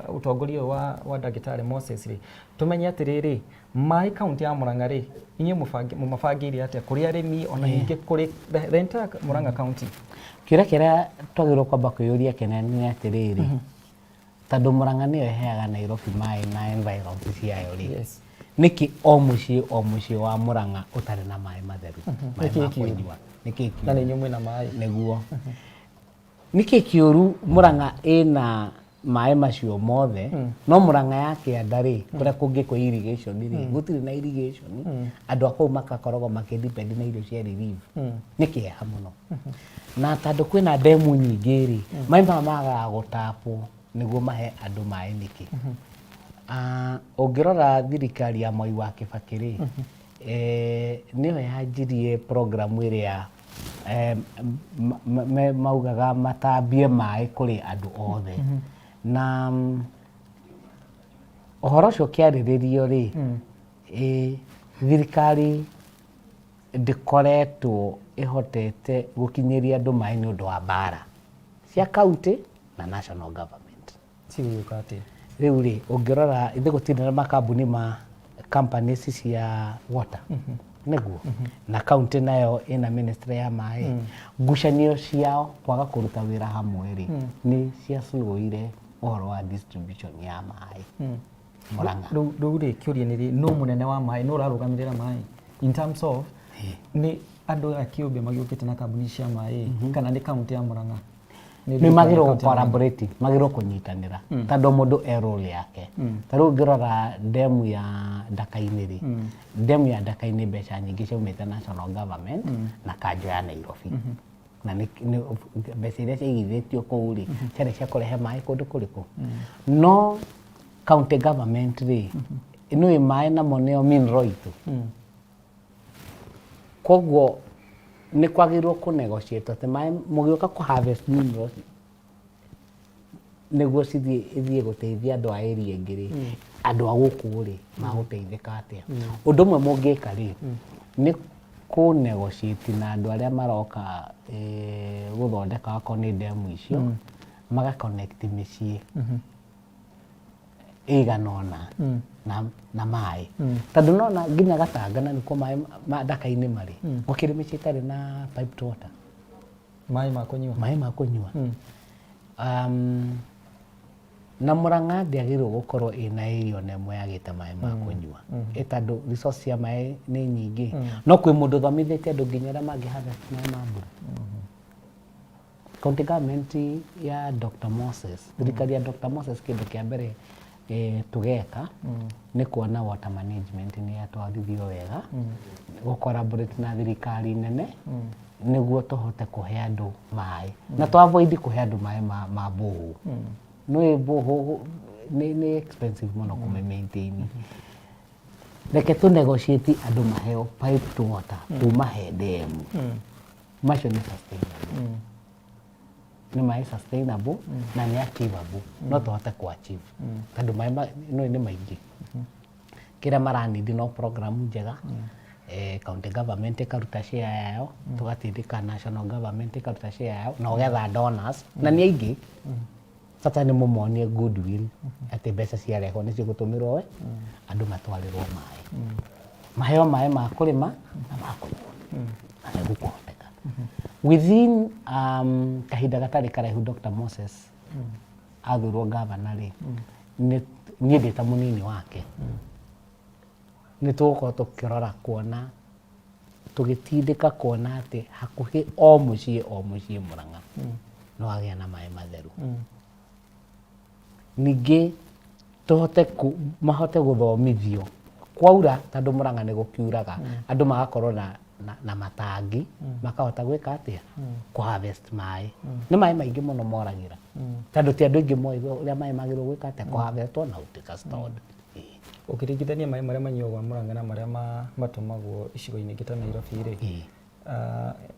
ũtongoria wa Ndagĩtarĩ Moses rĩ tũmenye atĩrĩrĩ maĩ kaunti ya Murang'a rĩ inyuĩ mũmabangĩire atĩa kũrĩ arĩmi ona ningĩ kũrĩ the entire Murang'a county. Kĩrĩa twagĩrĩirwo kwamba kwĩyũria kĩnene nĩ atĩrĩrĩ tondũ Murang'a nĩyo ĩheaga Nairobi maĩ na environment ciayo rĩ nĩkĩ o mũciĩ wa Murang'a ũtarĩ na maĩ matheru maĩ ma kũnyua na nĩ nyuĩ mwĩna maĩ nĩguo nĩkĩ kĩũru Murang'a ĩna maĩ macio mothe no Murang'a ya kĩanda rĩ kũrĩa kũngĩkwo irrigation rĩ gũtirĩ na irrigation andũ a kũu makakoragwo makĩdepend na irio cia relief nĩ kĩeha mũno. Na tondũ kwĩna ndemu nyingĩ rĩ maĩ maya magaga gũtapwo nĩguo mahe andũ maĩ nĩkĩ. Ũngĩrora thirikari ya Mwai wa Kĩbakĩ rĩ nĩyo yanjirie program ĩrĩa maugaga matambie maĩ kũrĩ andũ othe na ũhoro ũcio ũkĩarĩrĩrio rĩ thirikari ndĩkoretwo ĩhotete gũkinyĩria andũ maĩ nĩ ũndũ wa mbara cia county na national government. Rĩu rĩ ũngĩrora ithe gũtirĩ na makambuni ma companies cia water nĩguo na county nayo ĩna ministry ya maĩ ngucanio ciao kwaga kũruta wĩra hamwe rĩ nĩ ciacũire ũhoro wa distribution ya maĩ Murang'a. Rĩu rĩ kĩũria nĩ nũ mũnene wa maĩ nũ ũrarũgamĩrĩra maĩ in terms of nĩ andũ a kĩũmbe magĩũkĩte na kambuni cia maĩ kana nĩ kaunti ya Murang'a nĩ magĩrĩirwo collaborate magĩrĩirwo kũnyitanĩra tondũ mũndũ e role yake. Ta rĩu ũngĩrora ndemu ya Ndaka-inĩ rĩ ndemu ya Ndaka-inĩ mbeca nyingĩ ciaumĩte national government na kanjũ ya Nairobi na mbeca iria ciaigithĩtio kũu rĩ ciarĩ cia kũrehe maĩ kũndũ kũrĩkũ no county government rĩ nĩũĩ maĩ namo nĩyo mineral itũ koguo nĩ kwagĩrĩirwo kũnegotiate atĩ maĩ mũgĩũka kũ-harvest minerals nĩguo ithiĩ gũteithia andũ a area ingĩ rĩ andũ a gũkũ rĩ magũteithĩka atĩa. Ũndũ ũmwe mũngĩka rĩ nĩ kũ-negotiate na andũ arĩa maroka guthondeka akorwo nĩ ndemu icio maga connect mĩciĩ igana ũna na maĩ tondũ nona nginya Gatangana nĩkuo maĩ ndaka-inĩ marĩ gũkĩrĩ mĩciĩ ĩtarĩ na piped water maĩ ma kũnyua na Murang'a ndĩagĩrĩirwo gũkorwo ĩna area ona ĩmwe yagĩte maĩ ma kũnyua tondũ resource cia maĩ nĩ nyingĩ no kwĩ mũndũ thomithĩtie andũ nginya arĩa mangĩ harvest maĩ ma mbura. County government ya Dr. Moses thirikari ya Dr. Moses kĩndũ kĩa mbere tũgeka nĩ kuona water management nĩ yatwarithio wega gũ-collaborate na thirikari nene nĩguo tũhote kũhe andũ maĩ na to avoid kũhe andũ maĩ ma borehole no borehole nĩ expensive mũno kũme-maintain reke tũ negotiate andũ maheo piped water kuma he ndemu macio nĩ sustainable nĩ maĩ sustainable na nĩ achievable no tũhote kũ-achieve tondũ maĩ nĩ maingĩ kĩrĩa maranindi no program njega county government ĩkaruta share yayo tũgatindĩka national government ĩkaruta share yayo na ũgetha donors na nĩ aingĩ bata nĩ mũmonie goodwill atĩ mbeca ciarehwo nĩ cigũtũmĩrwo we andũ matwarĩrwo maĩ maheo maĩ ma kũrĩma na ma kũnyua na nĩgũkũhoteka within kahinda gatarĩ karaihu Dr. Moses athurwo governor rĩ niĩ ndĩ ta mũnini wake nĩ tũgũkorwo tũkĩrora kuona tũgĩtindĩka kuona atĩ hakuhĩ o mũciĩ Murang'a no agĩa na maĩ matheru ningĩ tũhote mahote gũthomithio kwaura tondũ Murang'a nĩ gũkiuraga andũ magakorwo na matangi makahota gwĩka atĩa kũ-harvest maĩ nĩ maĩ maingĩ mũno moragĩra tondũ ti andũ aingĩ moĩ ũrĩa maĩ magĩrĩirwo gwĩka atĩa kũ-harvestwo na gũtuĩka stored. Ũkĩringithania maĩ marĩa manyuagwo Murang'a na marĩa matũmagwo icigo-inĩ ingĩ ta Nairobi rĩ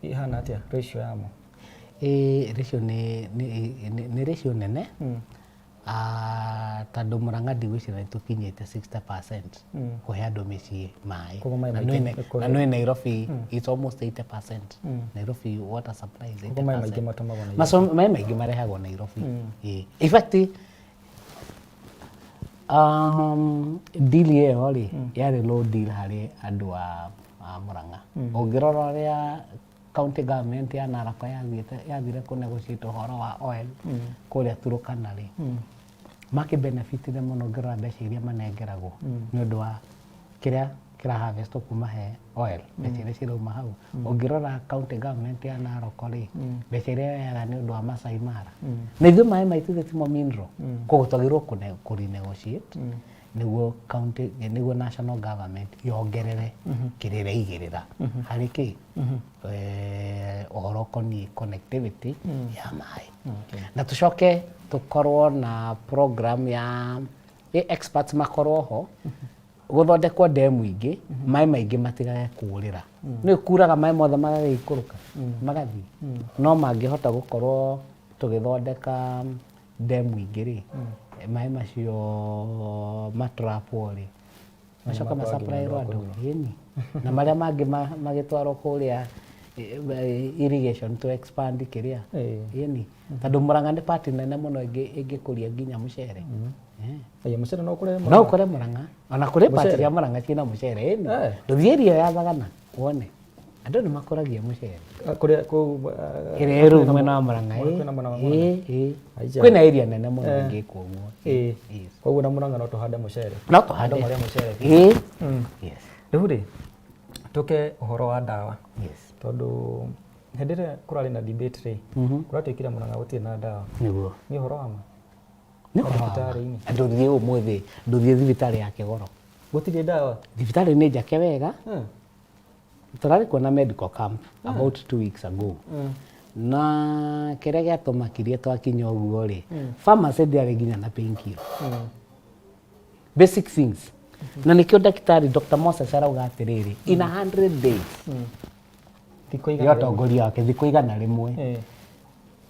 ihana atĩa ratio yamo? Ratio nĩ ratio nene tondũ Murang'a ndigwĩciria nĩtũkinyĩte 60% kũhe andũ mĩciĩ maĩ na no Nairobi it's almost 80%. Nairobi water supply is 80%. Maĩ maingĩ marehagwo Nairobi. In fact deal ĩyo rĩ yarĩ low deal harĩ andũ a Murang'a ũngĩrora ũrĩa county government ya Narok yathire kũ-negotiate ũhoro wa oil kũrĩa Turkana rĩ makĩ-benefitire mũno ũngĩrora mbeca iria manengeragwo nĩ ũndũ wa kĩrĩa kĩra-harvestwo kuma he oil mbeca iria cirauma hau ũngĩrora county government ya Narok rĩ mbeca iria yoyaga nĩ ũndũ wa Masai Mara na ithuĩ maĩ maitũ timo mineral koguo twagĩrĩirwo kũ-renegotiate nĩguo national government yongerere kĩrĩa ĩraigĩrĩra harĩ kĩ ũhoro ũkoniĩ connectivity ya maĩ na tũcoke tũkorwo na program ya experts makorwo ho gũthondekwo ndemu ingĩ maĩ maingĩ matigage kũũrĩra nĩ kuraga maĩ mothe magagĩikũrũka magathiĩ no mangĩhota gũkorwo tũgĩthondeka ndemu ingĩ rĩ maĩ macio matrapwo rĩ macoka masapraĩrwo andũ ĩni na marĩa mangĩ magĩtwarwo kũrĩa irrigation to expand kĩrĩa ĩni tondũ Murang'a nĩ part nene mũno ĩngĩkũria nginya mũcere mũcere no ũkore Murang'a ona kũrĩ part cia Murang'a ciĩna mũcere ĩni ndũthiĩ area ya Thagana wone andũ nĩ makũragia mũcere ĩrĩa rĩu mwena wa Murang'a kwĩna area nene mũno ĩngĩkwo ũguo koguo na Murang'a no tũhande mũcere no tũhande mũcere rĩu rĩ tũke ũhoro wa ndawa tondũ hĩndĩ ĩrĩa kũrarĩ na debate rĩ kũratuĩkire Murang'a gũtirĩ na ndawa nĩguo nĩ ũhoro wa ma ndũthiĩ ũmũthĩ ndũthiĩ thibitarĩ ya Kĩgoro gũtirĩ ndawa thibitarĩ nĩ njake wega tũrarĩ kuona medical camp about 2 weeks ago na kĩrĩa gĩatũmakirie twakinya ũguo rĩ pharmacy ndĩarĩ nginya na painkiller basic things na nĩkĩo ndagĩtarĩ Dr. Moses arauga atĩrĩrĩ in 100 days ya ũtongoria wake thikũ igana rĩmwe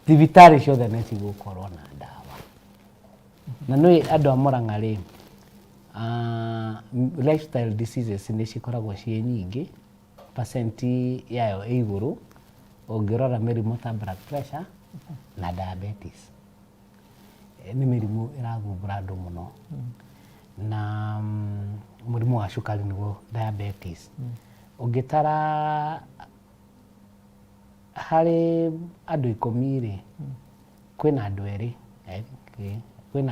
thibitarĩ ciothe nĩ cigũkorwo na ndawa na nĩ andũ a Murang'a rĩ lifestyle diseases nĩ cikoragwo ciĩ nyingĩ percent yayo ĩ igũrũ ũngĩrora mĩrimũ ta blood pressure na diabetes nĩ mĩrimũ ĩrathumbũra andũ mũno na mũrimũ wa cukari nĩguo diabetes ũngĩtara harĩ andũ 10 rĩ kwĩna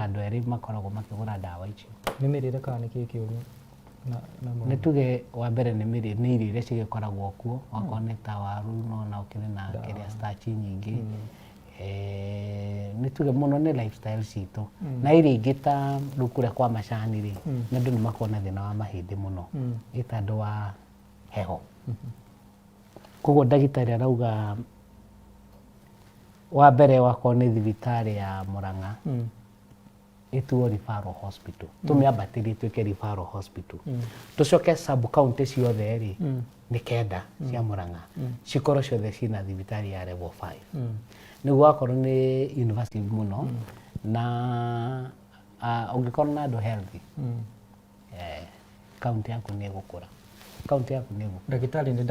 andũ erĩ makoragwo makĩgũra ndawa icio. Nĩ mĩrĩre kana nĩ kĩĩ kĩũru? Nĩ tuge wa mbere nĩ irio iria cigĩkoragwo kuo okorwo nĩ ta waru na ũkĩrĩ na kĩrĩa starch nyingĩ nĩ tuge mũno nĩ lifestyle citũ na irio ingĩ ta rĩu kũrĩa kwa macani rĩ andũ nĩ makoragwo na thĩna wa mahĩndĩ mũno nĩ tondũ wa heho. Koguo ndagĩtarĩ arauga wa mbere wakorwo nĩ thibitarĩ ya Mũrang'a ĩtuo referral hospital tũmĩambatĩrie ĩtuĩke referral hospital tũcoke sub county ciothe rĩ nĩ 9 cia Mũrang'a cikorwo ciothe ciĩna thibitarĩ ya level 5 nĩguo akorwo nĩ university mũno na ũngĩkorwo na andũ healthy county yaku nĩ ĩgũkũra. Ndagĩtarĩ nĩ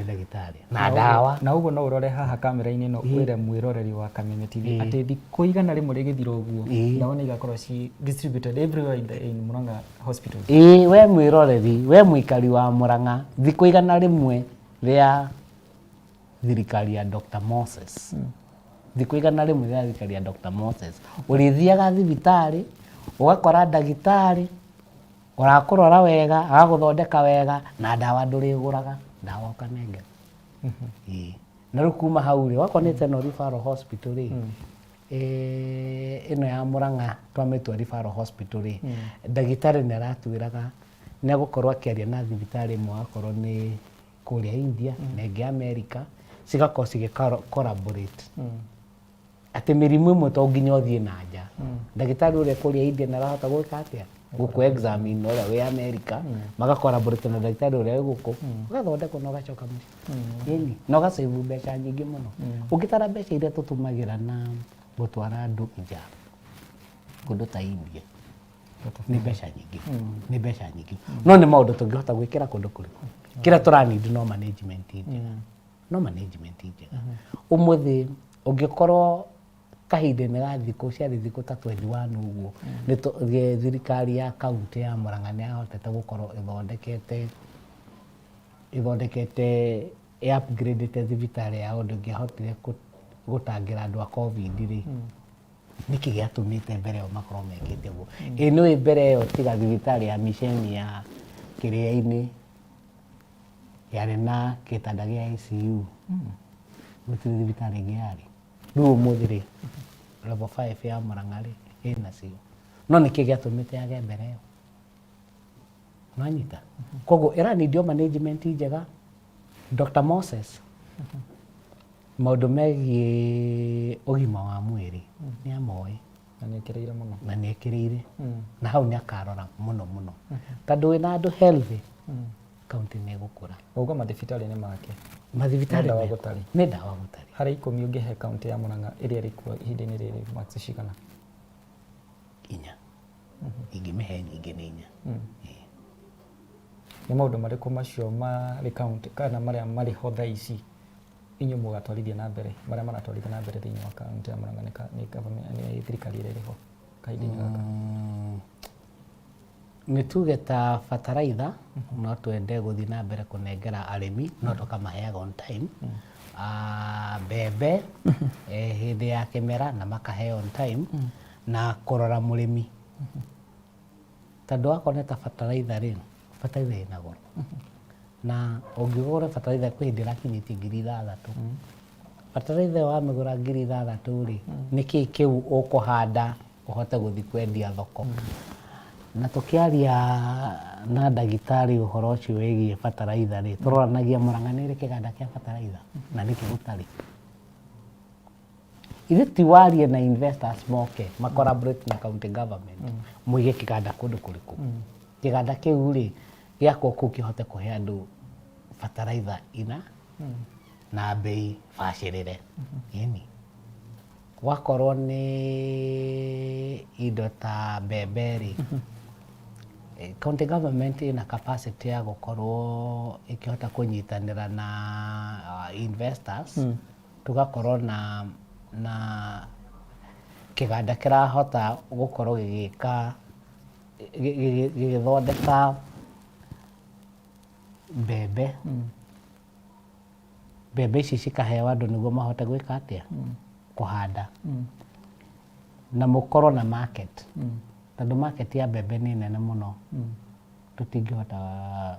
ndagĩtarĩ na ndawa na ũguo no ũrore haha kamera-inĩ no wĩre mwĩroreri wa Kameme TV atĩ thikũ igana rĩmwe rĩgĩthira ũguo ndawa nĩ igakorwo ci distributed everywhere in Mũrang'a hospital. We mwĩroreri we mũikari wa Mũrang'a thikũ igana rĩmwe rĩa thirikari ya Dr. Moses thikũ igana rĩmwe rĩa thirikari ya Dr. Moses ũrĩthiaga thibitarĩ ũgakora ndagĩtarĩ ũrakũrora wega agagũthondeka wega na ndawa ndũrĩgũraga ndawa ũkanengera. Na rĩu kuma hau rĩ wakorwo nĩ General Referral Hospital rĩ ĩno ya Mũrang'a twamĩtua Referral Hospital rĩ ndagĩtarĩ nĩ aratwĩraga nĩ agũkorwo akĩaria na thibitarĩ ĩmwe akorwo nĩ kũrĩa India na ĩngĩ America cigakorwo cigĩ-collaborate atĩ mĩrimũ ĩmwe to nginya ũthiĩ na nja. Ndagĩtarĩ ũrĩa kũrĩa India nĩ arahota gwĩka atĩa gũkũ examine ũrĩa wĩ America magacollaborate na ndagĩtarĩ ũrĩa wĩ gũkũ ũgathondekwo na ũgacoka mũciĩ na ũgasave mbeca nyingĩ mũno. Ũngĩtara mbeca iria tũtũmagĩra na gũtwara andũ nja kũndũ ta India nĩ mbeca nyingĩ no nĩ maũndũ tũngĩhota gwĩkĩra kũndũ kũrĩ kĩrĩa tũranindi no management njega. Ũmũthĩ ũngĩkorwo kahinda-inĩ ga thikũ ciarĩ thikũ ta 21 ũguo nĩ thirikari ya kaunti ya Mũrang'a nĩ yahotete gũkorwo ĩthondekete upgrade thibitarĩ ya ũndũ ũngĩahotire gũtangĩra andũ a COVID rĩ nĩkĩ gĩatũmĩte mbere ĩyo makorwo mekĩte ũguo. Nĩ mbere ĩyo tiga thibitarĩ ya miceni ya Kĩrĩa-inĩ yarĩ na gĩtanda gĩa ICU gũtirĩ thibitarĩ ĩngĩ yarĩ. Rĩu ũmũthĩ rĩ level 5 ya Mũrang'a rĩ ĩnacio no nĩkĩ gĩatũmĩte yage mbere ĩyo nanyita. Koguo ĩranidio management njega. Dr. Moses maũndũ megiĩ ũgima wa mwĩrĩ nĩ amoĩ na nĩ ekĩrĩire na hau nĩ akarora mũno tondũ wĩna andũ healthy kaunti nĩ ĩgũkũra. Ũguo mathibitarĩ nĩ make mathibitarĩ nĩ ndawa gũtarĩ. Harĩ 10 ũngĩhe kaunti ya Mũrang'a ĩrĩa ĩrĩ kuo ihinda-inĩ rĩrĩ max cigana? 4 ingĩmĩhe nyingĩ nĩ 4. Nĩ maũndũ marĩkũ macio marĩ kaunti kana marĩa marĩ ho thaa ici inyuĩ mũgatwarithia na mbere marĩa maratwarithia na mbere thĩinĩ wa kaunti ya Mũrang'a nĩ thirikari ĩrĩa ĩrĩ ho kahinda-inĩ gaka? Nĩ tuge ta bataraitha no twende gũthiĩ na mbere kũnengera arĩmi no tũkamaheaga on time. Mbembe hĩndĩ ya kĩmera na makahe on time na kũrora mũrĩmi tondũ wakorwo nĩ ta bataraitha rĩ bataraitha ĩna goro na ũngĩgũra bataraitha kwĩ hĩndĩ ĩrakinyĩtie 6,000 bataraitha ĩyo wamĩgũra 6,000 rĩ nĩkĩ kĩu ũkũhanda ũhote gũthiĩ kwendia thoko. Na tũkĩaria na ndagĩtarĩ ũhoro ũcio wĩgiĩ bataraitha rĩ tũroranagia Mũrang'a nĩ ĩrĩ kĩganda kĩa bataraitha na nĩkĩ gũtarĩ. Ithe ti warie na investors moke collaborate na county government mũige kĩganda kũndũ kũrĩkũ. Kĩganda kĩu rĩ gĩakwo kũu kĩhote kũhe andũ bataraitha na bei bacĩrĩre. Wakorwo nĩ indo ta mbembe rĩ county government ina capacity ya gukorwo ikihota kunyitanira na investors tugakorwo na kiganda kirahota gukorwo gigika gigithondeka mbembe ici cikahewa andu niguo mahote gwika atia kuhanda na mukorwo na market tondu market ya mbembe ni nene muno tutingihota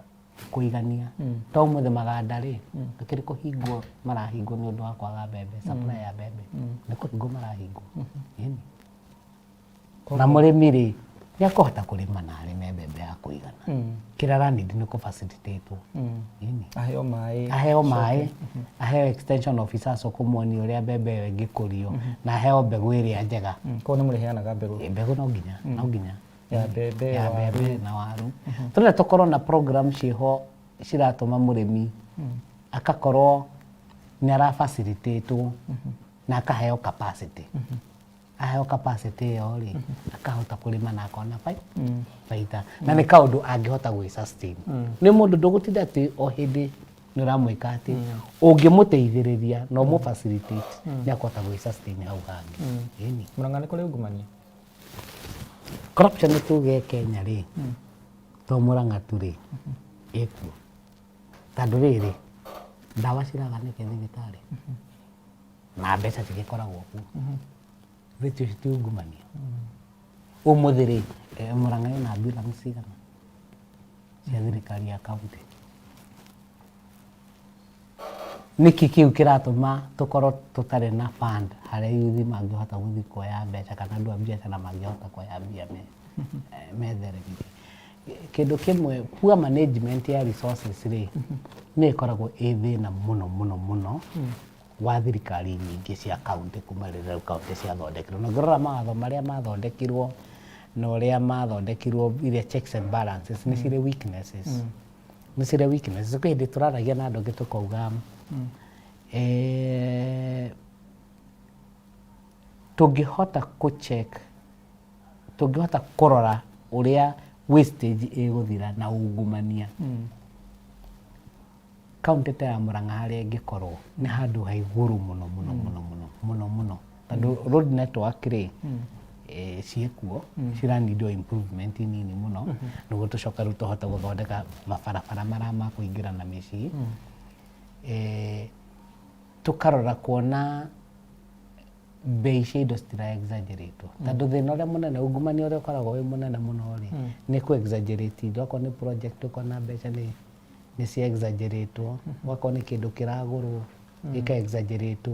kuigania to muthe maganda ri akiri kuhingwo marahingwo ni undu wa kwaga mbembe supply ya mbembe ni kuhingwo marahingwo ini na murimi ri niakuhota kurima na arime mbembe ya kuigana kira ranid ni ku facilitate ini aheo mai aheo extension officers okumoni uria mbembe yo ingikurio na aheo mbegu iria njega ko ni muriheanaga mbegu no nginya ya mbembe na waru tule tukorwo na program ciho ciratuma murimi akakorwo ni ara facilitate na akaheo capacity aheo capacity yo ri akahota kurima na akona baita na ni kaundu angihota gwi sustain ni mundu ndugutinda ati o hindi ni ramwika ati ungimuteithiriria no mu facilitate ni akota gwi sustain hau hangi ini Murang'a ni kuri ungumania corruption tuge Kenya ri to Murang'a tu ri eku tondu riri ndawa ciraga ni thibitari na mbeca cigikoragwo ku vitu citiungumania umuthi ri Murang'a ina ambulance cigana cia thirikari ya kaunti niki kiu kiratuma tukorwo tutari na fund haria yuthi mangihota guthi kuoya mbeca kana andu a biacara mangihota kuoya mbia metheremithie kindu kimwe poor management ya resources ri ni ikoragwo thina muno wa thirikari nyingi cia kaunti kuma riria kaunti cia thondekirwo na ngorora mawatho maria mathondekirwo na uria mathondekirwo iria checks and balances ni cire weaknesses ni cire weaknesses kwa hindi turaragia na andu tukauga tungihota kucheck tungihota kurora uria wastage iguthira na ungumania kaunti ta ya Murang'a haria ingikorwo ni handu ha iguru muno tondu road network ri ciekuo ciranidio improvement nini muno niguo tucoka riu tuhota guthondeka mabarabara maria ma kuingira na micii tukarora kuona bei cia indo citira exaggerate tondu thina uria munene ungumania uria ukoragwo wi munene muno ri ni ku exaggerate indo okorwo ni project ukona mbeca ni cia exaggerate wakorwo ni kindu kiragurwo ika exaggerate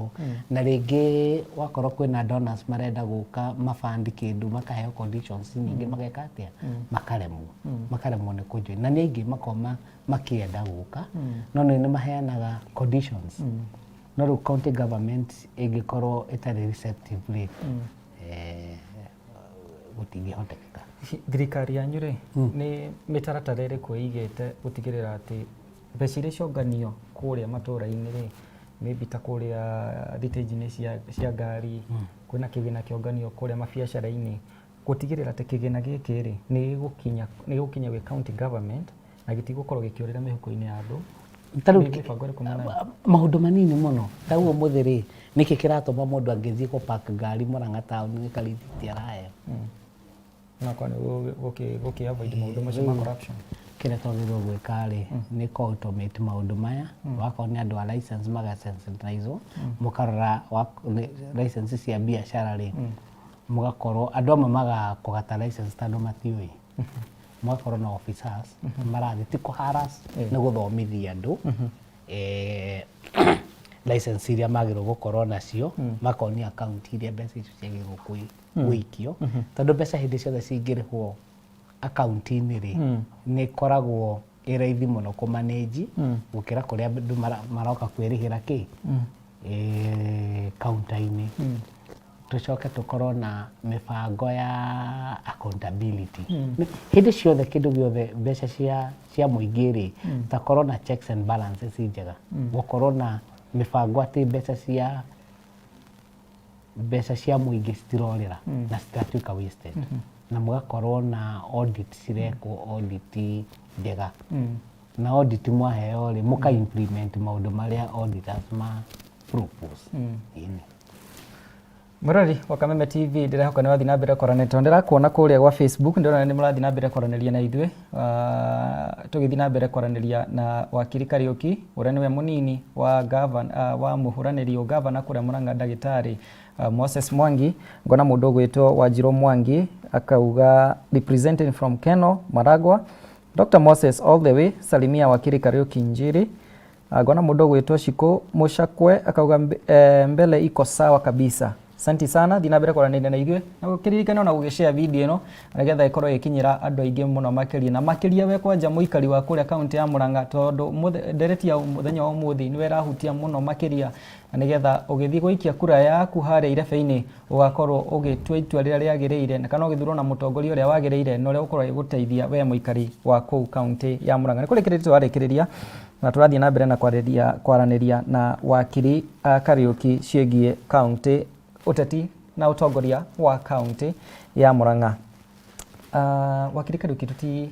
na ringi wakorwo kwina donors marenda guka mafandi kindu makaheo conditions nyingi mageka atia makaremwo ni kujoin na ningi makoma makienda guka no ni maheanaga conditions no ru county government ingikorwo itari receptive gutingihotekeka thirikari yanyu ri ni mitaratara iriku igite gutigirira ati mbeca iria cionganio kuria matura-ini ri maybe ta kuria thitĩnji-inĩ cia ngari kwina kĩgĩna kĩonganio kuria mabiacara-inĩ gutigirira ati kĩgĩna gĩkĩ ri nĩ gũkinya gwĩ county government na gĩtigũkorwo gĩkĩũrĩra mĩhuko-inĩ ya andũ maundu manini muno ta uguo muthi ri niki kiratuma mundu angithii ku park ngari Murang'a town ni karithiti araheo na kwa guki avoid maundu macio ma corruption kile twagirwo gwika ri ni ko automate maundu maya wako ni andu a license maga sensitize mukarora license cia biashara ri mugakorwo andu amwe maga kugata license tondu matiui mugakorwo na officers marathi ti kuharas ni guthomithia andu license iria magirwo gukorwo nacio makonia account iria mbeca icio ciagirwo kuikio tondu mbeca hindi ciothe cingirihwo account-ini ri ni koragwo iraithi muno ku manage gukira kuria andu maroka kwirihira ki counter-ini tucoke tukorwo na mibango ya accountability hindi ciothe kindu giothe mbeca cia muingi ri takorwo na checks and balances njega gukorwo na mibango ati mbeca cia muingi citirorira na citiratuika wasted na mũgakorwo na audit cirekwo audit njega na audit mwaheo rĩ mũka implement maũndũ marĩa auditors ma propose. Murari wa Kameme TV ndĩrehoka nĩ wathi na mbere kwaranĩria, ndĩrakuona kũrĩa gwa Facebook ndĩrona nĩ mũrathi na mbere kwaranĩria na ithuĩ, tũgĩthi na mbere kwaranĩria na wakiri Kariuki ũrĩa nĩwe mũnini wa governor wa mũhũranĩri wa governor kũrĩa Murang'a ndagĩtarĩ Moses Mwangi. Ngona mũndũ ũgwĩtwo Wanjirũ Mwangi akauga representing from Keno Maragwa, Dr. Moses all the way salimia wakiri Kariuki Njiri. Ngona mũndũ ũgwĩtwo Shiko Mushakwe akauga mbele iko sawa kabisa. Asante sana thina mbere kwaranĩria na ithuĩ na gũkĩririkana na gũgĩshare video ĩno nĩgetha ĩkorwo ĩkinyĩra andũ aingĩ mũno makĩria na makĩria we kwanja mũikari wa kũrĩa kaunti ya Murang'a, tondũ ndereti ya mũthenya wa ũmũthĩ nĩwe ĩrahutia mũno makĩria, na nĩgetha ũgĩthiĩ gũikia kura yaku harĩa irebe-inĩ ũgakorwo ũgĩtua itua rĩrĩa rĩagĩrĩire na kana ũgĩthurwo na mũtongoria ũrĩa wagĩrĩire na ũrĩa ũkorwo ũgĩgũteithia we mũikari wa kũu kaunti ya Murang'a. Nĩ kũrĩkĩrĩria twarĩkĩrĩria na tũrathiĩ na mbere na kwaranĩria na wakiri Kariuki ciĩgiĩ kaunti, uteti na utongoria wa kaunti ya Murang'a. Wakiri Kariuki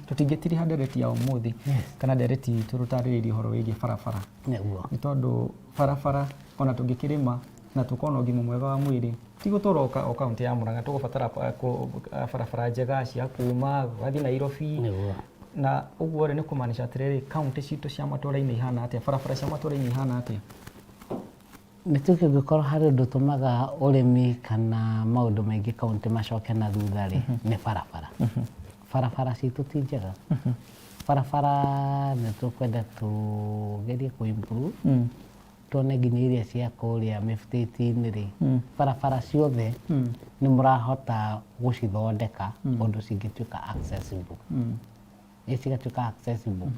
tutingĩtiriha ndereti ya ũmũthĩ kana ndereti tũrutarĩrĩrie ũhoro wĩgiĩ barabara. Nĩ tondũ barabara ona tũngĩkĩrĩma na tũkorwo na ũgima mwega wa mwĩrĩ tigũtũra o kaunti ya Murang'a, tũgũbatara barabara njega cia kuma gũthiĩ Nairobi na ũguo rĩ nĩ kũmaanisha atĩrĩrĩ kaunti citũ cia matũũra-inĩ ihana atĩa, barabara cia matũũra-inĩ ihana atĩa? Nĩtuo ngĩkorwo harĩ ũndũ ũtũmaga ũrĩmi kana maũndũ maingĩ kaunti macoke na thutha rĩ nĩ barabara. Barabara citũ ti njega. Barabara nĩ tũkwenda tũgerie kũ improve tuone nginya iria cia kũrĩa mĩbitĩti-inĩ rĩ barabara ciothe nĩ mũrahota gũcithondeka ũndũ cingĩtuĩka accessible. Cigatuĩka accessible.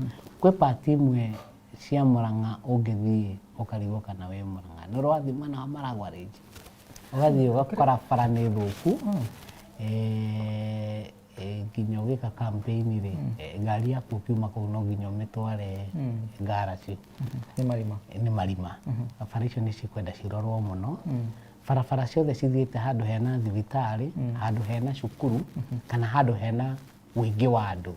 Kwĩ part imwe cia Murang'a ũngĩthiĩ ũkarigwo kana wĩ Murang'a, nĩ ũrathiĩ mwena wa Maragwa range ũgathiĩ ũgakora bara nĩ thũku, nginya ũgĩka campaign rĩ ngari yaku ũkiuma kũu no nginya ũmĩtware ngarachi, nĩ marima. Bara icio nĩ cikwenda cirorwo mũno. Barabara ciothe cithiĩte handũ hena thibitarĩ, handũ hena cukuru kana handũ hena wĩingĩ wa andũ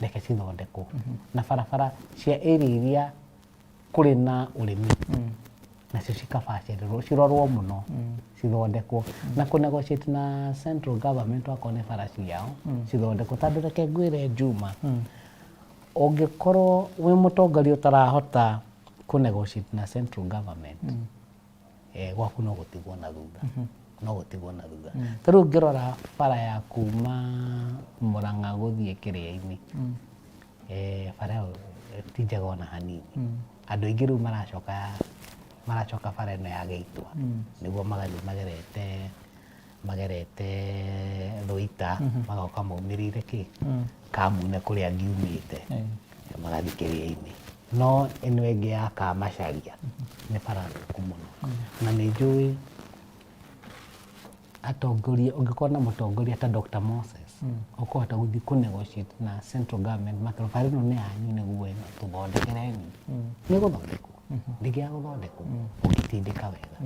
reke cithondekwo. Na barabara cia area iria kũrĩ na ũrĩmi nacio cikabacĩrĩrwo cirorwo mũno cithondekwo na kũ-negotiate na central government okorwo nĩ bara ciao cithondekwo. Tondũ reke ngwĩre Juma, ũngĩkorwo wĩ mũtongoria ũtarahota kũ-negotiate na central government gwaku no gũtigwo na thutha, no gũtigwo na thutha. Ta rĩu ngĩrora bara ya kuma Murang'a gũthiĩ Kĩrĩa-inĩ, bara ĩyo ti njega ona hanini. Andũ aingĩ rĩu maracoka bara ĩno ya Gĩitwa nĩguo magathiĩ magerete Rũita magoka maumĩrĩire Kamune kũrĩa ngiumĩte magathiĩ Kĩrĩa-inĩ. No ĩno ĩngĩ ya Kamacharia nĩ bara thũku mũno na nĩ njũĩ atongoria, ũngĩkorwo na mũtongoria ta Dr. Moses ũkũhota gũthiĩ kũ-negotiate na central government makĩro bara ĩno nĩ yanyu nĩguo tũthondekereni, nĩ gũthondekwo ndĩgĩa gũthondekwo ũgĩtindĩka wega.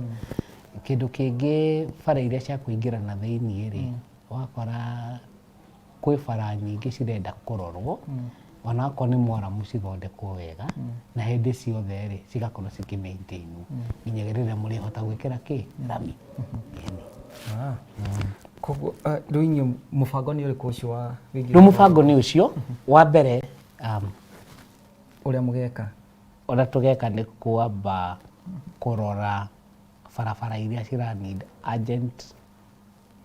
Kĩndũ kĩngĩ bara iria cia kũingĩra na thĩiniĩ rĩ wakora kwĩ bara nyingĩ cirenda kũrorwo ona akorwo nĩ mwaramu cithondekwo wega na hĩndĩ ciothe rĩ cigakorwo cikĩ-maintainwo nginya rĩrĩa mũrĩhota gwĩkĩra rami. Koguo rĩu inyuĩ mũbango nĩ ũrĩkũ ũcio wa wĩgiĩ? Rĩu mũbango nĩ ũcio wa mbere ũrĩa mũgeka, ũrĩa tũgeka nĩ kwamba kũrora barabara iria cira need urgent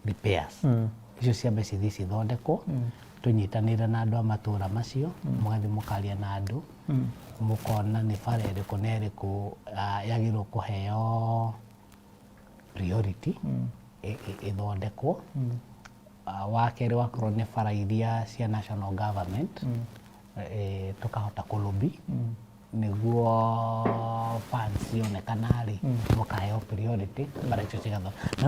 repairs, icio ciambe cithiĩ cithondekwo. Tũnyitanĩire na andũ a matũũra macio mũgathiĩ mũkaria na andũ mũkona nĩ bara ĩrĩkũ na ĩrĩkũ yagĩrĩirwo kũheo priority ithondekwo. Wa kerĩ wakorwo nĩ bara iria cia national government tũkahota kũ-lobby nĩguo funds cionekana rĩ mũkaheo priority bara icio cigathondekwo. Na